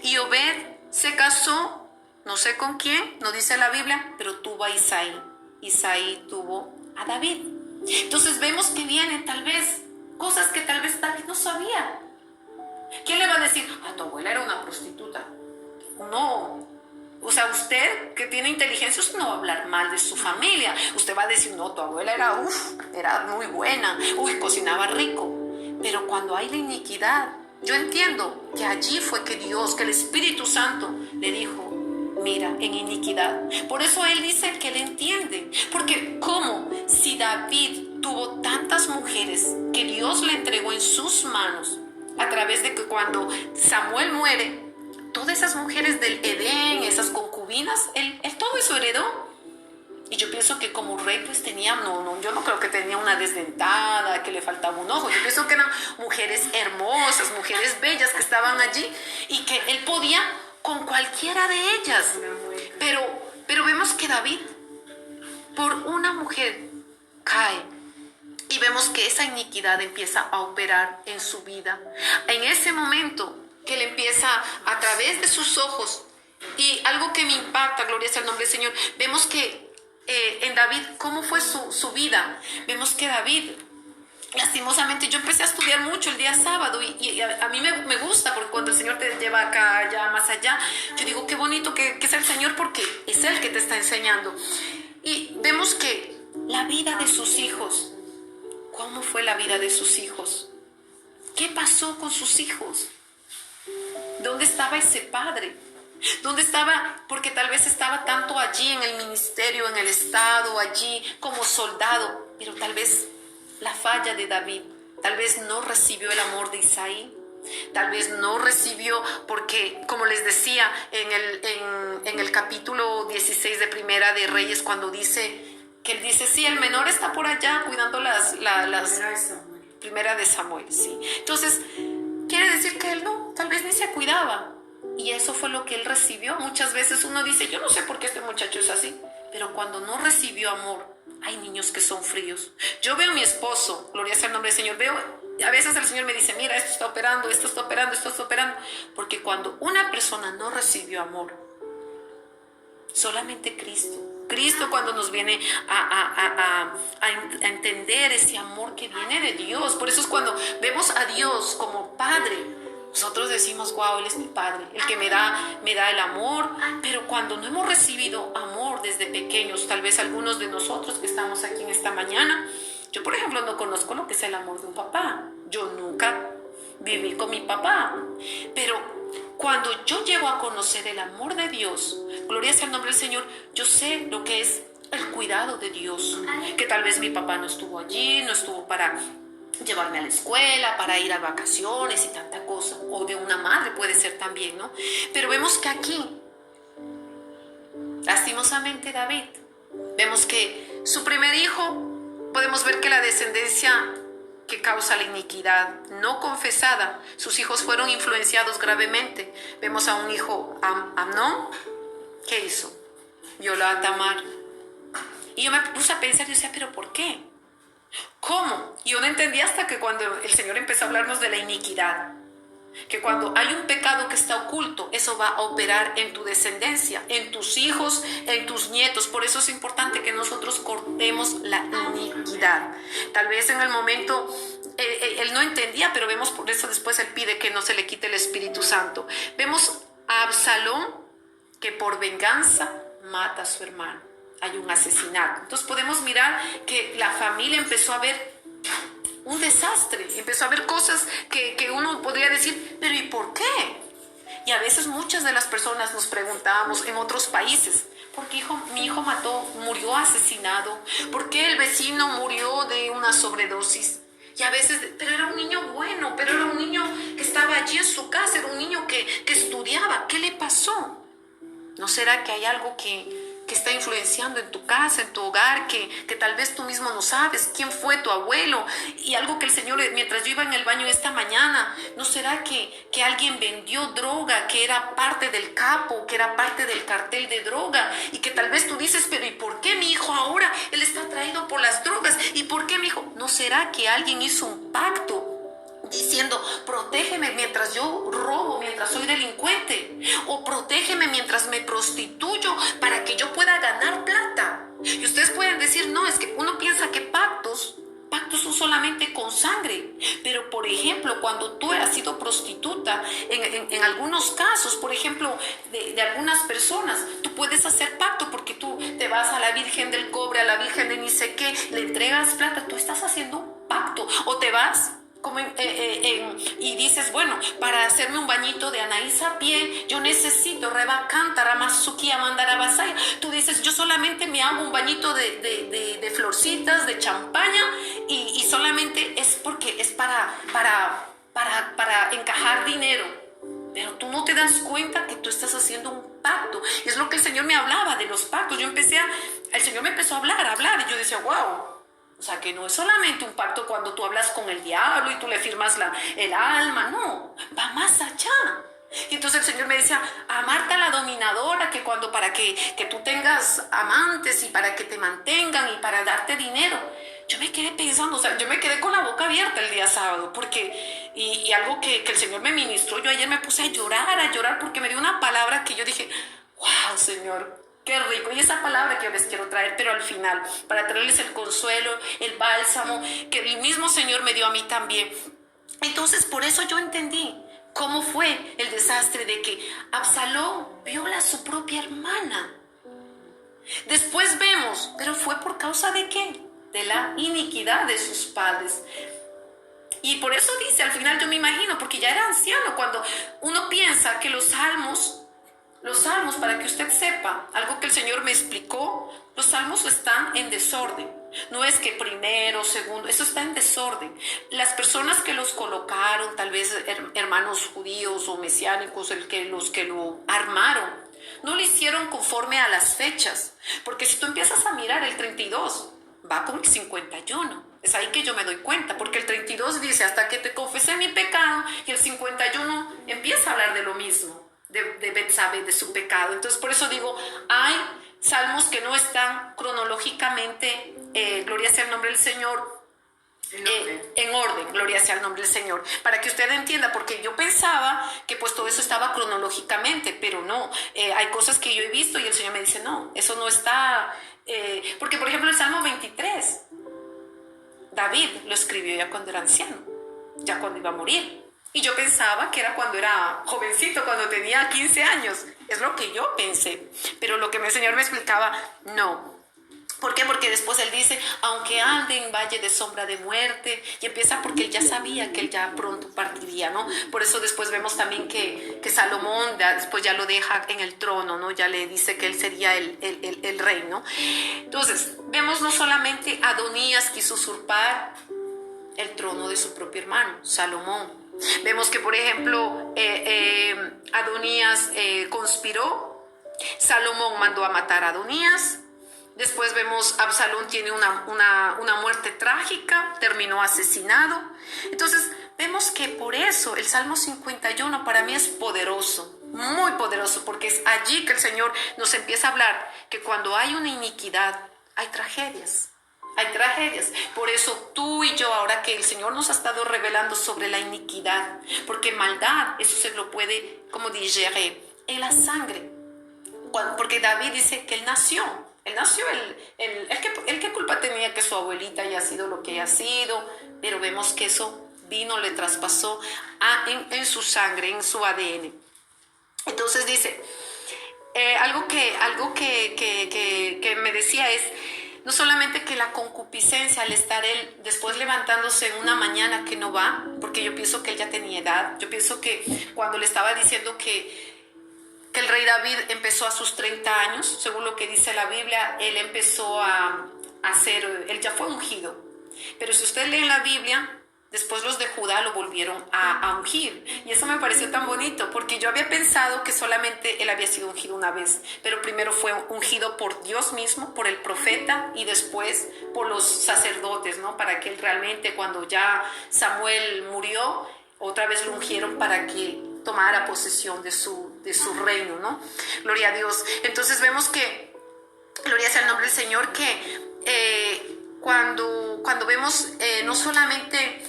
Y Obed se casó, no sé con quién, no dice la Biblia, pero tuvo a Isaí. Isaí tuvo a David. Entonces vemos que vienen tal vez cosas que tal vez David no sabía. ¿Quién le va a decir? Tu abuela era una prostituta? No. O sea, usted que tiene inteligencia, usted no va a hablar mal de su familia. Usted va a decir, no, tu abuela era muy buena. Cocinaba rico. Pero cuando hay la iniquidad, yo entiendo que allí fue que Dios, que el Espíritu Santo le dijo, mira, en iniquidad. Por eso él dice que él entiende. Porque ¿cómo? Si David tuvo tantas mujeres que Dios le entregó en sus manos, a través de que cuando Samuel muere, todas esas mujeres del Edén, esas concubinas, él todo eso heredó. Y yo pienso que como rey pues tenía, yo no creo que tenía una desdentada, que le faltaba un ojo. Yo pienso que eran mujeres hermosas, mujeres bellas que estaban allí y que él podía con cualquiera de ellas. Pero vemos que David, por una mujer, cae. Y vemos que esa iniquidad empieza a operar en su vida. En ese momento que él empieza a través de sus ojos, y algo que me impacta, gloria sea el nombre del Señor, vemos que en David, ¿cómo fue su vida? Vemos que David, lastimosamente, yo empecé a estudiar mucho el día sábado y a mí me gusta, porque cuando el Señor te lleva acá, allá, más allá, yo digo, qué bonito que es el Señor, porque es Él que te está enseñando. Y vemos que la vida de sus hijos, ¿cómo fue la vida de sus hijos? ¿Qué pasó con sus hijos? ¿Dónde estaba ese padre? ¿Dónde estaba? Porque tal vez estaba tanto allí en el ministerio, en el estado, allí como soldado, pero tal vez la falla de David, tal vez no recibió el amor de Isaí, tal vez no recibió, porque como les decía en el capítulo 16 de Primera de Reyes, cuando dice, que él dice, sí, el menor está por allá cuidando las Primera de Samuel, sí. Entonces, quiere decir que él no, tal vez ni se cuidaba. Y eso fue lo que él recibió. Muchas veces uno dice, yo no sé por qué este muchacho es así, pero cuando no recibió amor, hay niños que son fríos. Yo veo a mi esposo, gloria sea el nombre del Señor, veo, a veces el Señor me dice, mira, esto está operando, esto está operando, esto está operando, porque cuando una persona no recibió amor, solamente Cristo cuando nos viene a entender ese amor que viene de Dios. Por eso es cuando vemos a Dios como Padre, nosotros decimos, wow, Él es mi Padre, el que me da el amor. Pero cuando no hemos recibido amor desde pequeños, tal vez algunos de nosotros que estamos aquí en esta mañana, yo por ejemplo no conozco lo que es el amor de un papá. Yo nunca viví con mi papá, pero cuando yo llego a conocer el amor de Dios, gloria sea el nombre del Señor, yo sé lo que es el cuidado de Dios, que tal vez mi papá no estuvo allí, no estuvo para llevarme a la escuela, para ir a vacaciones y tanta cosa, o de una madre puede ser también, ¿no? Pero vemos que aquí, lastimosamente David, vemos que su primer hijo, podemos ver que la descendencia que causa la iniquidad no confesada, sus hijos fueron influenciados gravemente. Vemos a un hijo, Amnón, ¿qué hizo? Violó a Tamar. Y yo me puse a pensar, yo decía, ¿pero por qué? ¿Cómo? Y yo no entendía hasta que cuando el Señor empezó a hablarnos de la iniquidad, que cuando hay un pecado que está oculto, eso va a operar en tu descendencia, en tus hijos, en tus nietos. Por eso es importante que nosotros cortemos la iniquidad. Tal vez en el momento él no entendía, pero vemos, por eso después él pide que no se le quite el Espíritu Santo. Vemos a Absalón que por venganza mata a su hermano. Hay un asesinato. Entonces podemos mirar que la familia empezó a ver un desastre, empezó a ver cosas que uno podría decir, pero ¿y por qué? Y a veces muchas de las personas nos preguntábamos en otros países, ¿por qué mi hijo murió asesinado? ¿Por qué el vecino murió de una sobredosis? Y a veces, pero era un niño bueno, pero era un niño que estaba allí en su casa, era un niño que estudiaba. ¿Qué le pasó? ¿No será que hay algo que está influenciando en tu casa, en tu hogar, que tal vez tú mismo no sabes quién fue tu abuelo? Y algo que el Señor, mientras yo iba en el baño esta mañana, ¿no será que alguien vendió droga, que era parte del capo, que era parte del cartel de droga? Y que tal vez tú dices, pero ¿y por qué mi hijo ahora, él está atraído por las drogas? ¿Y por qué mi hijo? ¿No será que alguien hizo un pacto diciendo, protégeme mientras yo robo, mientras soy delincuente, o protégeme mientras me prostituyo para que yo pueda ganar plata? Y ustedes pueden decir, no, es que uno piensa que pactos son solamente con sangre, pero por ejemplo, cuando tú has sido prostituta, en algunos casos, por ejemplo, de algunas personas, tú puedes hacer pacto porque tú te vas a la Virgen del Cobre, a la Virgen de ni sé qué, le entregas plata, tú estás haciendo un pacto, o te vas y dices, bueno, para hacerme un bañito de Anaís a pie, yo necesito Reba Cántara, Masuki, Amandara Basaya. Tú dices, yo solamente me hago un bañito de florcitas, de champaña, y solamente es porque es para para encajar dinero, pero tú no te das cuenta que tú estás haciendo un pacto. Y es lo que el Señor me hablaba de los pactos. El Señor me empezó a hablar, y yo decía, wow. O sea, que no es solamente un pacto cuando tú hablas con el diablo y tú le firmas el alma, no, va más allá. Y entonces el Señor me decía, a Marta la dominadora, que para que tú tengas amantes y para que te mantengan y para darte dinero. Yo me quedé pensando, o sea, yo me quedé con la boca abierta el día sábado, porque, y algo que el Señor me ministró, yo ayer me puse a llorar, porque me dio una palabra que yo dije, wow, Señor, qué rico. Y esa palabra que yo les quiero traer, pero al final, para traerles el consuelo, el bálsamo, que el mismo Señor me dio a mí también. Entonces, por eso yo entendí cómo fue el desastre de que Absalón viola a su propia hermana. Después vemos, pero fue por causa de ¿qué? De la iniquidad de sus padres. Y por eso dice, al final yo me imagino, porque ya era anciano, cuando uno piensa que los salmos, para que usted sepa, algo que el Señor me explicó, los salmos están en desorden. No es que primero, segundo, eso está en desorden. Las personas que los colocaron, tal vez hermanos judíos o mesiánicos, los que lo armaron, no lo hicieron conforme a las fechas. Porque si tú empiezas a mirar el 32, va con el 51. Es ahí que yo me doy cuenta, porque el 32 dice, hasta que te confesé mi pecado, y el 51 empieza a hablar de lo mismo, de Betsabé, de su pecado. Entonces, por eso digo, hay salmos que no están cronológicamente, gloria sea el nombre del Señor, en orden, gloria sea el nombre del Señor, para que usted entienda, porque yo pensaba que pues todo eso estaba cronológicamente, pero no, hay cosas que yo he visto y el Señor me dice, no, eso no está, porque por ejemplo el Salmo 23, David lo escribió ya cuando era anciano, ya cuando iba a morir. Y yo pensaba que era cuando era jovencito, cuando tenía 15 años. Es lo que yo pensé. Pero lo que el Señor me explicaba, no. ¿Por qué? Porque después él dice, aunque ande en valle de sombra de muerte, y empieza porque él ya sabía que él ya pronto partiría, ¿no? Por eso después vemos también que Salomón después ya lo deja en el trono, ¿no? Ya le dice que él sería el rey, ¿no? Entonces, vemos no solamente Adonías quiso usurpar el trono de su propio hermano, Salomón. Vemos que, por ejemplo, Adonías conspiró, Salomón mandó a matar a Adonías. Después vemos Absalón tiene una muerte trágica, terminó asesinado. Entonces vemos que por eso el Salmo 51 para mí es poderoso, muy poderoso, porque es allí que el Señor nos empieza a hablar que cuando hay una iniquidad hay tragedias. Hay tragedias. Por eso tú y yo, ahora que el Señor nos ha estado revelando sobre la iniquidad, porque maldad, eso se lo puede, como digerir, en la sangre. Porque David dice que él nació, ¿qué culpa tenía que su abuelita haya sido lo que haya sido? Pero vemos que eso vino, le traspasó en su sangre, en su ADN. Entonces dice, algo que me decía es, no solamente que la concupiscencia al estar él después levantándose en una mañana que no va, porque yo pienso que él ya tenía edad, yo pienso que cuando le estaba diciendo que el rey David empezó a sus 30 años, según lo que dice la Biblia, él empezó a hacer, él ya fue ungido. Pero si usted lee en la Biblia, después los de Judá lo volvieron a ungir. Y eso me pareció tan bonito, porque yo había pensado que solamente él había sido ungido una vez, pero primero fue ungido por Dios mismo, por el profeta, y después por los sacerdotes, ¿no? Para que él realmente, cuando ya Samuel murió, otra vez lo ungieron para que tomara posesión de su reino, ¿no? Gloria a Dios. Entonces vemos que, gloria sea el nombre del Señor, que cuando vemos no solamente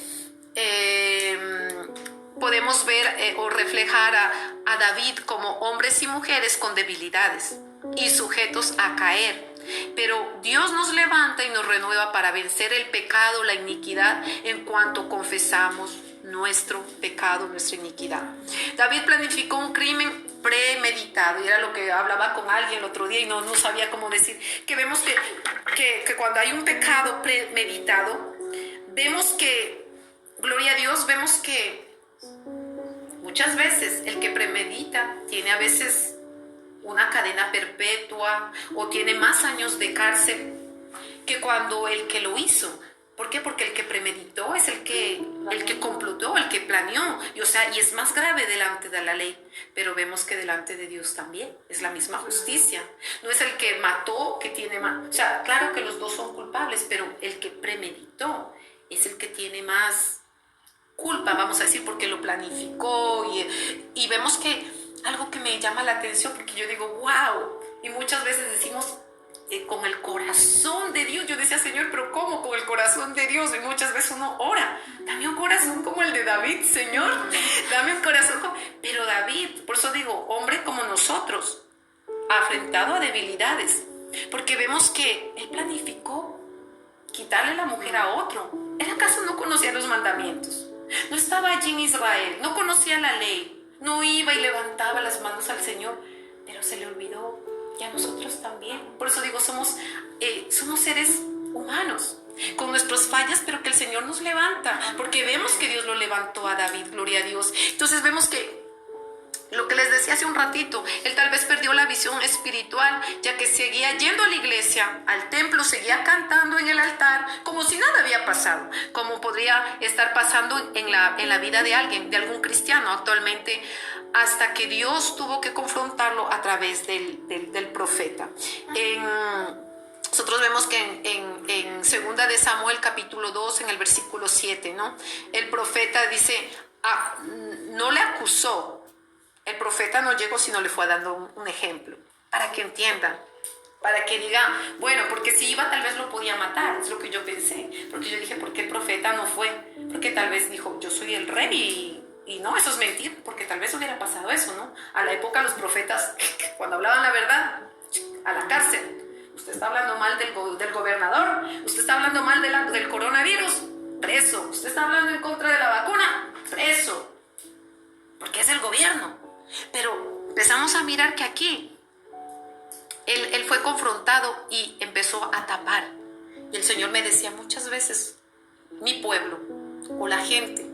podemos ver o reflejar a David como hombres y mujeres con debilidades y sujetos a caer, pero Dios nos levanta y nos renueva para vencer el pecado, la iniquidad, en cuanto confesamos nuestro pecado, nuestra iniquidad. David planificó un crimen premeditado, y era lo que hablaba con alguien el otro día y no sabía cómo decir, que vemos que cuando hay un pecado premeditado, vemos que, gloria a Dios, vemos que muchas veces el que premedita tiene a veces una cadena perpetua o tiene más años de cárcel que cuando el que lo hizo. ¿Por qué? Porque el que premeditó es el que complotó, el que planeó. Y es más grave delante de la ley. Pero vemos que delante de Dios también es la misma justicia. No es el que mató que tiene más. O sea, claro que los dos son culpables, pero el que premeditó es el que tiene más culpa, vamos a decir, porque lo planificó. Y vemos que algo que me llama la atención, porque yo digo, wow. Y muchas veces decimos, con el corazón de Dios. Yo decía, Señor, pero ¿cómo con el corazón de Dios? Y muchas veces uno ora, dame un corazón como el de David, Señor, dame un corazón como... Pero David, por eso digo, hombre como nosotros, afrentado a debilidades, porque vemos que él planificó quitarle la mujer a otro. ¿Él acaso no conocía los mandamientos? No estaba allí en Israel, no conocía la ley, no iba y levantaba las manos al Señor, pero se le olvidó. Y a nosotros también. Por eso digo, somos seres humanos, con nuestras fallas, pero que el Señor nos levanta, porque vemos que Dios lo levantó a David, gloria a Dios. Entonces vemos que lo que les decía hace un ratito, él tal vez perdió la visión espiritual, ya que seguía yendo a la iglesia, al templo, seguía cantando en el altar, como si nada había pasado, como podría estar pasando en la vida de alguien, de algún cristiano actualmente, hasta que Dios tuvo que confrontarlo a través del profeta. Nosotros vemos que en 2 de Samuel capítulo 2, en el versículo 7, ¿no? El profeta dice, no le acusó. El profeta no llegó, sino le fue dando un ejemplo, para que entiendan, para que diga, bueno, porque si iba tal vez lo podía matar, es lo que yo pensé, porque yo dije, ¿por qué el profeta no fue? Porque tal vez dijo, yo soy el rey y no, eso es mentir, porque tal vez hubiera pasado eso, ¿no? A la época los profetas, cuando hablaban la verdad, a la cárcel. Usted está hablando mal del gobernador, usted está hablando mal del coronavirus, preso. Usted está hablando en contra de la vacuna, preso, porque es el gobierno. Pero empezamos a mirar que aquí él fue confrontado y empezó a tapar. Y el Señor me decía muchas veces, mi pueblo o la gente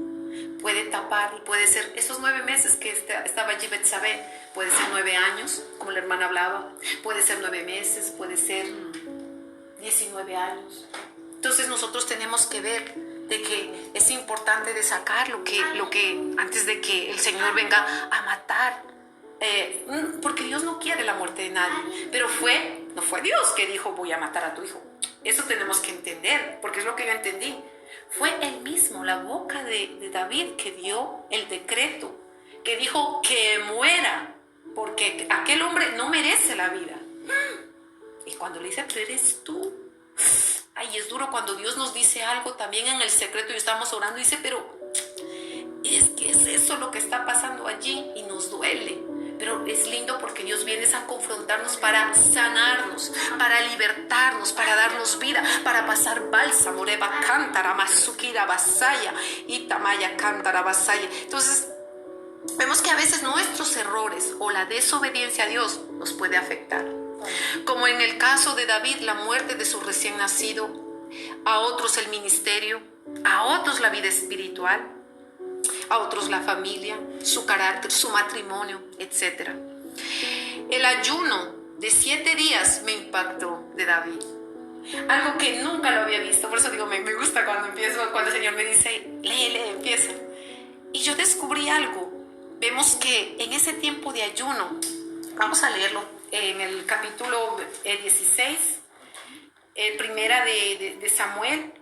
puede tapar, y puede ser esos 9 meses que estaba allí Betsabé, puede ser 9 años, como la hermana hablaba, puede ser 9 meses, puede ser 19 años. Entonces nosotros tenemos que ver de que es importante de sacar lo que antes de que el Señor venga a matar, porque Dios no quiere la muerte de nadie, pero no fue Dios que dijo voy a matar a tu hijo. Eso tenemos que entender, porque es lo que yo entendí. Fue él mismo, la boca de David, que dio el decreto, que dijo que muera, porque aquel hombre no merece la vida. Y cuando le dice, pero eres tú. Ay, es duro cuando Dios nos dice algo también en el secreto y estamos orando y dice, pero es que es eso lo que está pasando allí y nos duele. Pero es lindo porque Dios viene a confrontarnos para sanarnos, para libertarnos, para darnos vida, para pasar bálsamo, reba cántara, masukira basaya, itamaya cántara basaya. Entonces, vemos que a veces nuestros errores o la desobediencia a Dios nos puede afectar. Como en el caso de David, la muerte de su recién nacido, a otros el ministerio, a otros la vida espiritual, a otros la familia, su carácter, su matrimonio, etc. El ayuno de 7 días me impactó de David. Algo que nunca lo había visto, por eso digo, me gusta cuando el Señor me dice, lee, empieza. Y yo descubrí algo. Vemos que en ese tiempo de ayuno, vamos a leerlo en el capítulo 16, primera de Samuel,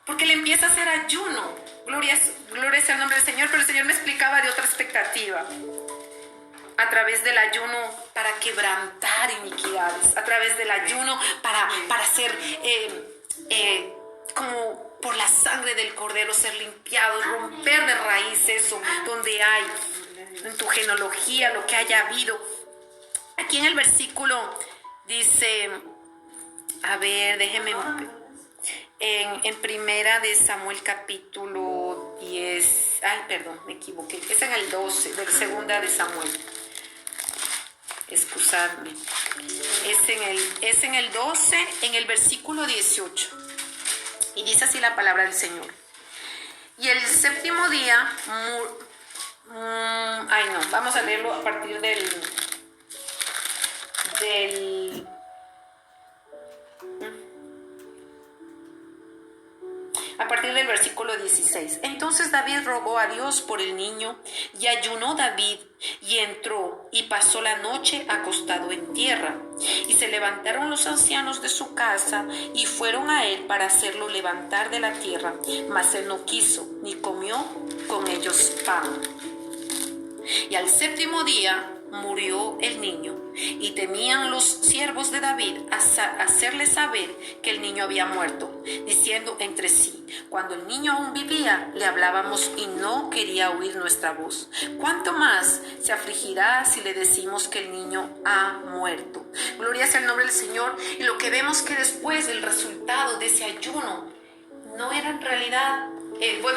porque le empieza a hacer ayuno. Gloria sea el nombre del Señor, pero el Señor me explicaba de otra expectativa. A través del ayuno para quebrantar iniquidades, a través del ayuno para ser como por la sangre del Cordero ser limpiados, romper de raíz eso donde hay en tu genealogía lo que haya habido. Aquí en el versículo dice, a ver, déjenme, en primera de Samuel capítulo 10, ay, perdón, me equivoqué, es en el 12, del segunda de Samuel. Excusadme. Es en el 12, en el versículo 18. Y dice así la palabra del Señor. Y el séptimo día, vamos a leerlo a partir del versículo 16. Entonces David rogó a Dios por el niño, y ayunó David, y entró y pasó la noche acostado en tierra. Y se levantaron los ancianos de su casa y fueron a él para hacerlo levantar de la tierra, mas él no quiso, ni comió con ellos pan. Y al séptimo día murió el niño, y temían los siervos de David hacerle saber que el niño había muerto, diciendo entre sí: cuando el niño aún vivía, le hablábamos y no quería oír nuestra voz. ¿Cuánto más se afligirá si le decimos que el niño ha muerto? Gloria sea el nombre del Señor. Y lo que vemos que después del resultado de ese ayuno no era en realidad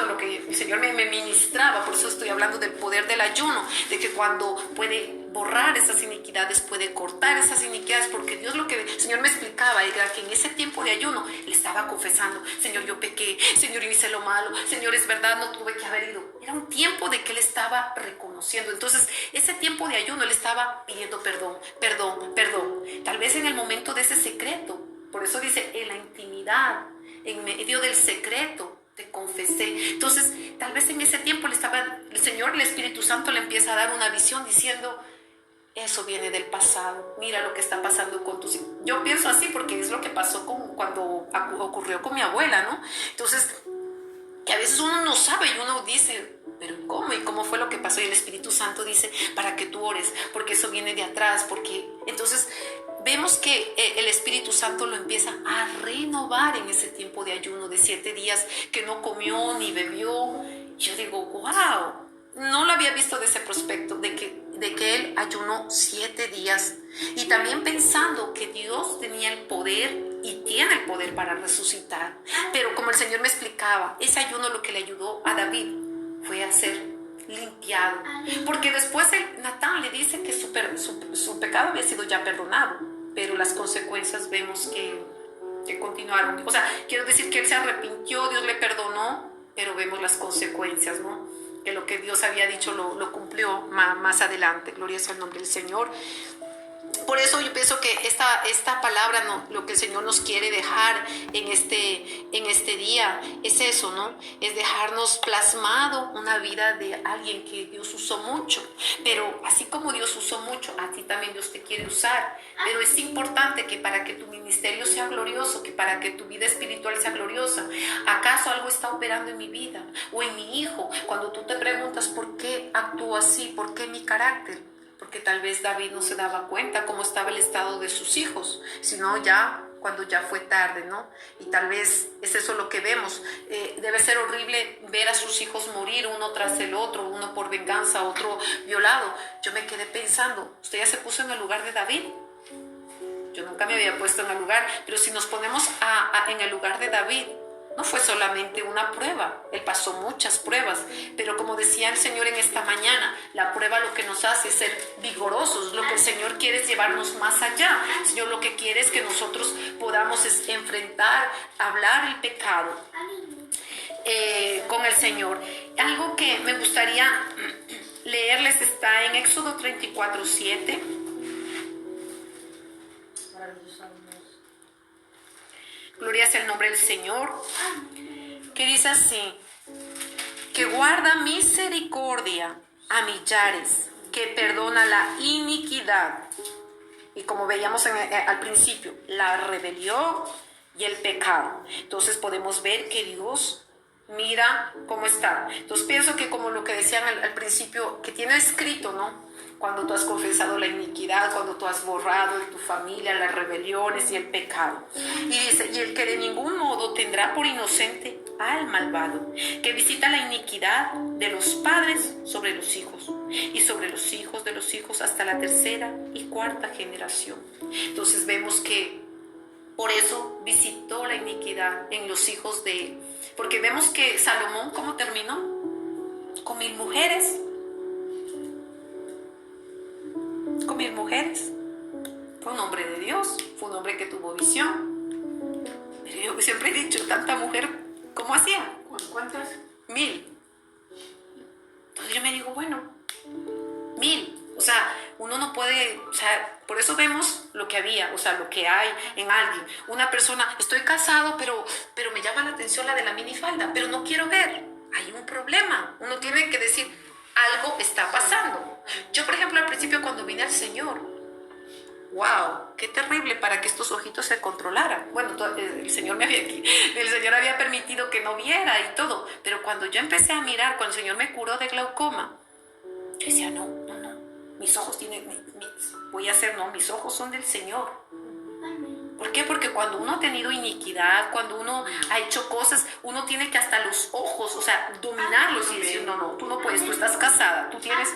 lo que el Señor me ministraba. Por eso estoy hablando del poder del ayuno, de que cuando puede borrar esas iniquidades, puede cortar esas iniquidades, porque Dios, lo que el Señor me explicaba era que en ese tiempo de ayuno le estaba confesando: Señor, yo pequé, Señor, yo hice lo malo, Señor, es verdad, no tuve que haber ido. Era un tiempo de que él estaba reconociendo. Entonces, ese tiempo de ayuno él estaba pidiendo perdón, perdón, perdón. Tal vez en el momento de ese secreto. Por eso dice: en la intimidad, en medio del secreto, te confesé. Entonces, tal vez en ese tiempo el Señor, el Espíritu Santo, le empieza a dar una visión diciendo: eso viene del pasado, mira lo que está pasando con tus hijos. Yo pienso así porque es lo que pasó cuando ocurrió con mi abuela, ¿no? Entonces, que a veces uno no sabe y uno dice: pero ¿cómo? ¿Y cómo fue lo que pasó? Y el Espíritu Santo dice: para que tú ores, porque eso viene de atrás, porque entonces vemos que el Espíritu Santo lo empieza a renovar en ese tiempo de ayuno de 7 días que no comió ni bebió. Yo digo: wow, no lo había visto de ese prospecto, de que él ayunó 7 días. Y también pensando que Dios tenía el poder y tiene el poder para resucitar. Pero como el Señor me explicaba, ese ayuno lo que le ayudó a David fue a ser limpiado. Porque después Natán le dice que su pecado había sido ya perdonado, pero las consecuencias vemos que continuaron. O sea, quiero decir que él se arrepintió, Dios le perdonó, pero vemos las consecuencias, ¿no? Que lo que Dios había dicho lo cumplió más adelante. Gloria sea el nombre del Señor. Por eso yo pienso que esta palabra, ¿no?, lo que el Señor nos quiere dejar en este día es eso, ¿no? Es dejarnos plasmado una vida de alguien que Dios usó mucho. Pero así como Dios usó mucho, a ti también Dios te quiere usar. Pero es importante que para que tu ministerio sea glorioso, que para que tu vida espiritual sea gloriosa, ¿acaso algo está operando en mi vida o en mi hijo? Cuando tú te preguntas: ¿por qué actúo así? ¿Por qué mi carácter? Porque tal vez David no se daba cuenta cómo estaba el estado de sus hijos, sino ya cuando ya fue tarde, ¿no? Y tal vez es eso lo que vemos. Debe ser horrible ver a sus hijos morir uno tras el otro, uno por venganza, otro violado. Yo me quedé pensando: ¿usted ya se puso en el lugar de David? Yo nunca me había puesto en el lugar, pero si nos ponemos en el lugar de David, no fue solamente una prueba, él pasó muchas pruebas, pero como decía el Señor en esta mañana, la prueba lo que nos hace es ser vigorosos. Lo que el Señor quiere es llevarnos más allá. El Señor lo que quiere es que nosotros podamos enfrentar, hablar el pecado con el Señor. Algo que me gustaría leerles está en Éxodo 34:7. Gloria sea el nombre del Señor, que dice así: que guarda misericordia a millares, que perdona la iniquidad. Y como veíamos al principio, la rebelión y el pecado. Entonces podemos ver que Dios mira cómo está. Entonces pienso que, como lo que decían al principio, que tiene escrito, ¿no? Cuando tú has confesado la iniquidad, cuando tú has borrado de tu familia las rebeliones y el pecado. Y dice: y el que de ningún modo tendrá por inocente al malvado, que visita la iniquidad de los padres sobre los hijos, y sobre los hijos de los hijos hasta la 3ª y 4ª generación. Entonces vemos que por eso visitó la iniquidad en los hijos de él. Porque vemos que Salomón, ¿cómo terminó? Con 1000 mujeres. Con 1000 mujeres. Fue un hombre de Dios, fue un hombre que tuvo visión. Pero yo siempre he dicho: tanta mujer, ¿cómo hacía? ¿Cuántas? 1000. Entonces yo me digo: bueno, 1000. O sea, uno no puede, o sea, por eso vemos lo que había, o sea, lo que hay en alguien. Una persona, estoy casado, pero me llama la atención la de la minifalda, pero no quiero ver. Hay un problema. Uno tiene que decir, algo está pasando. Yo, por ejemplo, al principio cuando vine al Señor, wow, qué terrible para que estos ojitos se controlaran. Bueno, el Señor había permitido que no viera y todo, pero cuando yo empecé a mirar, cuando el Señor me curó de glaucoma, yo decía, no, mis ojos mis ojos son del Señor. ¿Por qué? Porque cuando uno ha tenido iniquidad, cuando uno ha hecho cosas, uno tiene que hasta los ojos, o sea, dominarlos y decir, no, tú no puedes, tú estás casada, tú tienes,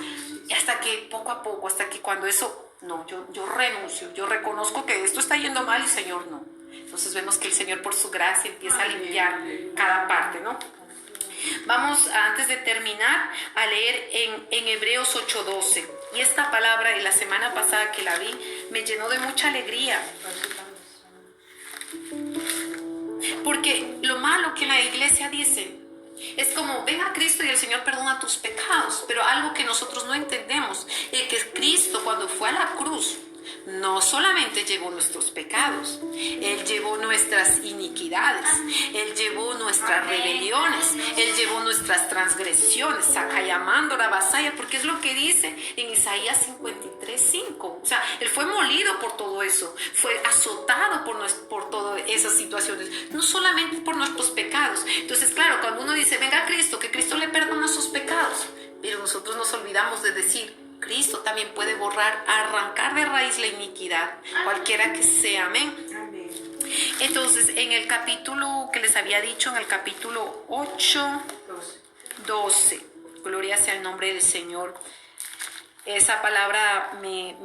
y hasta que poco a poco, hasta que cuando eso, no, yo renuncio, yo reconozco que esto está yendo mal y Señor no. Entonces vemos que el Señor por su gracia empieza a limpiar cada parte, ¿no? Vamos, antes de terminar, a leer en Hebreos 8:12. Y esta palabra, en la semana pasada que la vi, me llenó de mucha alegría. Porque lo malo que la iglesia dice es como, ven a Cristo y el Señor perdona tus pecados. Pero algo que nosotros no entendemos es que Cristo, cuando fue a la cruz, no solamente llevó nuestros pecados, Él llevó nuestras iniquidades, Él llevó nuestras rebeliones, Él llevó nuestras transgresiones, llamando la vasalla, porque es lo que dice en Isaías 53:5. O sea, Él fue molido por todo eso, fue azotado por todas esas situaciones, no solamente por nuestros pecados. Entonces, claro, cuando uno dice, venga a Cristo, que Cristo le perdona sus pecados, pero nosotros nos olvidamos de decir, Cristo también puede borrar, arrancar de raíz la iniquidad, cualquiera que sea. Amén. Entonces, en el capítulo que les había dicho, en el capítulo 8:12, gloria sea el nombre del Señor. Esa palabra me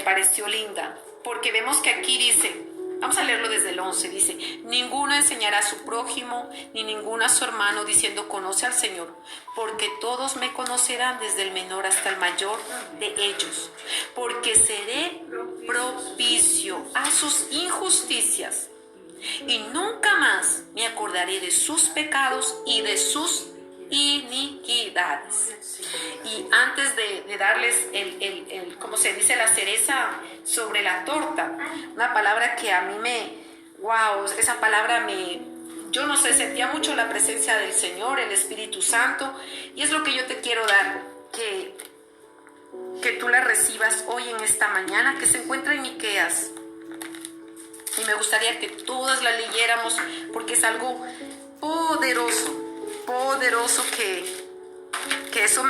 pareció linda, porque vemos que aquí dice, vamos a leerlo desde el 11, dice, ninguno enseñará a su prójimo, ni ninguno a su hermano, diciendo, conoce al Señor, porque todos me conocerán, desde el menor hasta el mayor de ellos, porque seré propicio a sus injusticias, y nunca más me acordaré de sus pecados y de sus iniquidades. Y antes de darles como se dice, la cereza sobre la torta, una palabra que a mí esa palabra yo no sé, sentía mucho la presencia del Señor, el Espíritu Santo, y es lo que yo te quiero dar, que tú la recibas hoy en esta mañana, que se encuentra en Miqueas. Y me gustaría que todas la leyéramos, porque es algo poderoso que eso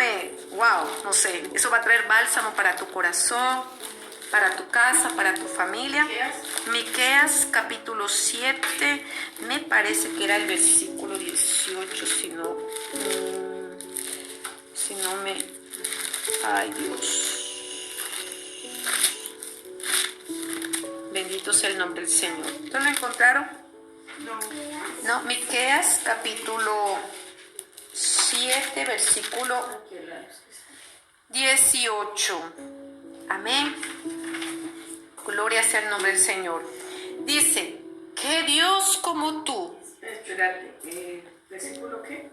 no sé, eso va a traer bálsamo para tu corazón, para tu casa, para tu familia. Miqueas capítulo 7, me parece que era el versículo 18, ay Dios, bendito sea el nombre del Señor. ¿Ustedes lo encontraron? No, Miqueas capítulo 7, versículo 18. Amén. Gloria sea el nombre del Señor. Dice, que Dios como tú. Espérate, ¿versículo qué?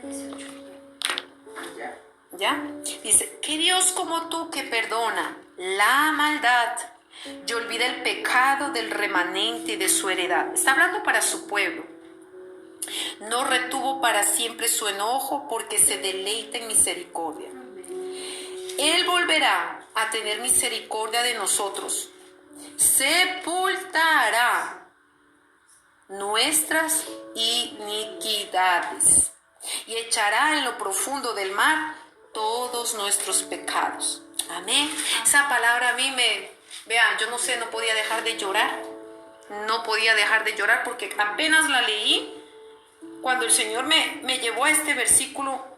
7:18. ¿Ya? Dice, que Dios como tú, que perdona la maldad y olvida el pecado del remanente y de su heredad. Está hablando para su pueblo. No retuvo para siempre su enojo, porque se deleita en misericordia. Él volverá a tener misericordia de nosotros. Sepultará nuestras iniquidades y echará en lo profundo del mar todos nuestros pecados. Amén. Esa palabra a mí vean, yo no sé, no podía dejar de llorar. No podía dejar de llorar porque apenas la leí. Cuando el Señor me llevó a este versículo,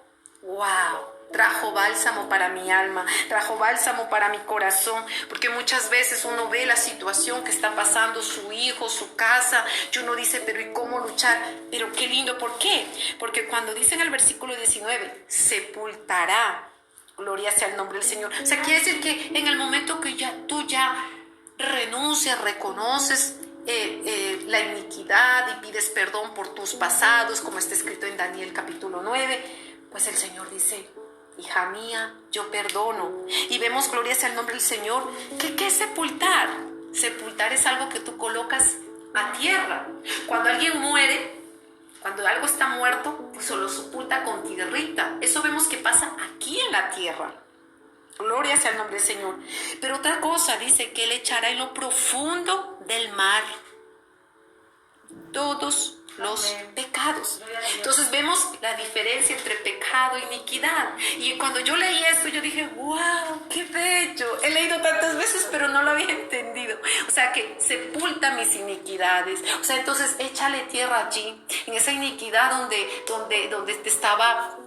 trajo bálsamo para mi alma, trajo bálsamo para mi corazón, porque muchas veces uno ve la situación que está pasando su hijo, su casa, y uno dice, pero ¿y cómo luchar? Pero qué lindo, ¿por qué? Porque cuando dice en el versículo 19, sepultará, gloria sea el nombre del Señor. O sea, quiere decir que en el momento que tú ya renuncias, reconoces la iniquidad y pides perdón por tus pasados, como está escrito en Daniel capítulo 9, pues el Señor dice, hija mía, yo perdono. Y vemos, gloria sea el nombre del Señor, que ¿qué es sepultar? Sepultar es algo que tú colocas a tierra. Cuando alguien muere, cuando algo está muerto, pues se lo sepulta con tierrita. Eso vemos que pasa aquí en la tierra. Gloria sea el nombre del Señor. Pero otra cosa, dice que Él echará en lo profundo del mar todos los pecados. Entonces vemos la diferencia entre pecado e iniquidad. Y cuando yo leí esto, yo dije, wow, qué bello. He leído tantas veces, pero no lo había entendido. O sea, que sepulta mis iniquidades. O sea, entonces échale tierra allí, en esa iniquidad donde te estaba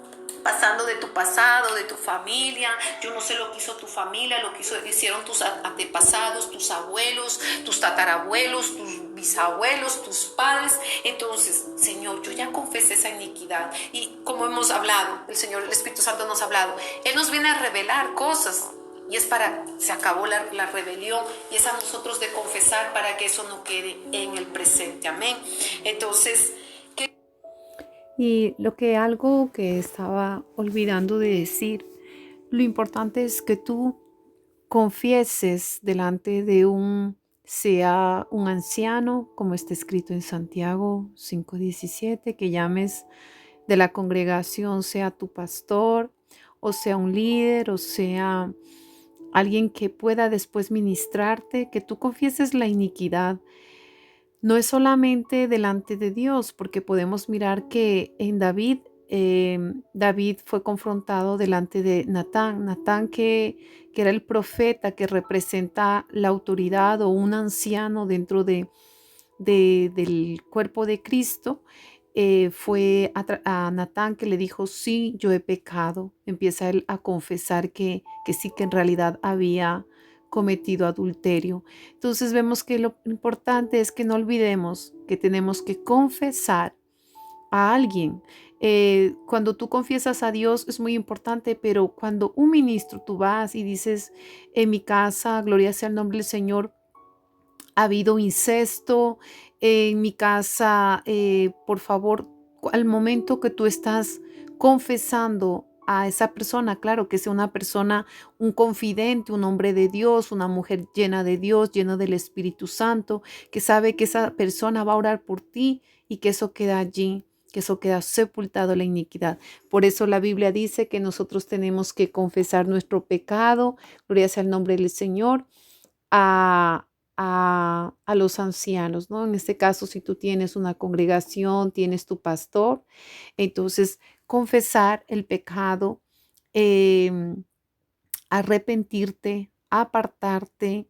pasando de tu pasado, de tu familia. Yo no sé lo que hizo tu familia, lo que hicieron tus antepasados, tus abuelos, tus tatarabuelos, tus bisabuelos, tus padres. Entonces, Señor, yo ya confesé esa iniquidad. Y como hemos hablado, el Señor, el Espíritu Santo nos ha hablado, Él nos viene a revelar cosas. Y es se acabó la rebelión, y es a nosotros de confesar para que eso no quede en el presente. Amén. Entonces, y algo que estaba olvidando de decir, lo importante es que tú confieses delante de sea un anciano, como está escrito en Santiago 5:17, que llames de la congregación, sea tu pastor, o sea un líder, o sea alguien que pueda después ministrarte, que tú confieses la iniquidad. No es solamente delante de Dios, porque podemos mirar que en David fue confrontado delante de Natán que era el profeta que representa la autoridad o un anciano dentro del cuerpo de Cristo. Fue a Natán que le dijo, sí, yo he pecado. Empieza él a confesar que sí, que en realidad había cometido adulterio. Entonces vemos que lo importante es que no olvidemos que tenemos que confesar a alguien. Cuando tú confiesas a Dios es muy importante, pero cuando un ministro tú vas y dices, en mi casa, gloria sea el nombre del Señor, ha habido incesto, en mi casa, por favor, al momento que tú estás confesando a esa persona, claro que sea una persona, un confidente, un hombre de Dios, una mujer llena de Dios, llena del Espíritu Santo, que sabe que esa persona va a orar por ti y que eso queda allí, que eso queda sepultado en la iniquidad. Por eso la Biblia dice que nosotros tenemos que confesar nuestro pecado, gloria sea el nombre del Señor, a los ancianos, ¿no? En este caso, si tú tienes una congregación, tienes tu pastor, entonces confesar el pecado, arrepentirte, apartarte,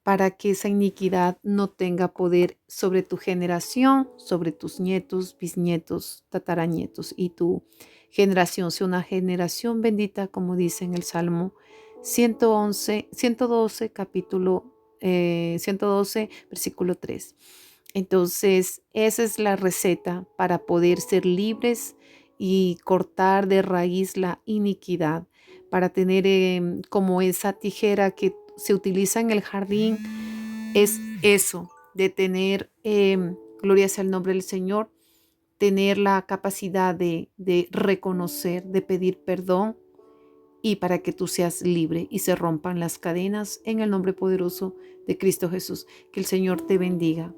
para que esa iniquidad no tenga poder sobre tu generación, sobre tus nietos, bisnietos, tataranietos, y tu generación sea una generación bendita, como dice en el Salmo 112, capítulo 112, versículo 3. Entonces, esa es la receta para poder ser libres y cortar de raíz la iniquidad, para tener como esa tijera que se utiliza en el jardín, es eso, de tener, gloria sea el nombre del Señor, tener la capacidad de reconocer, de pedir perdón, y para que tú seas libre y se rompan las cadenas en el nombre poderoso de Cristo Jesús. Que el Señor te bendiga.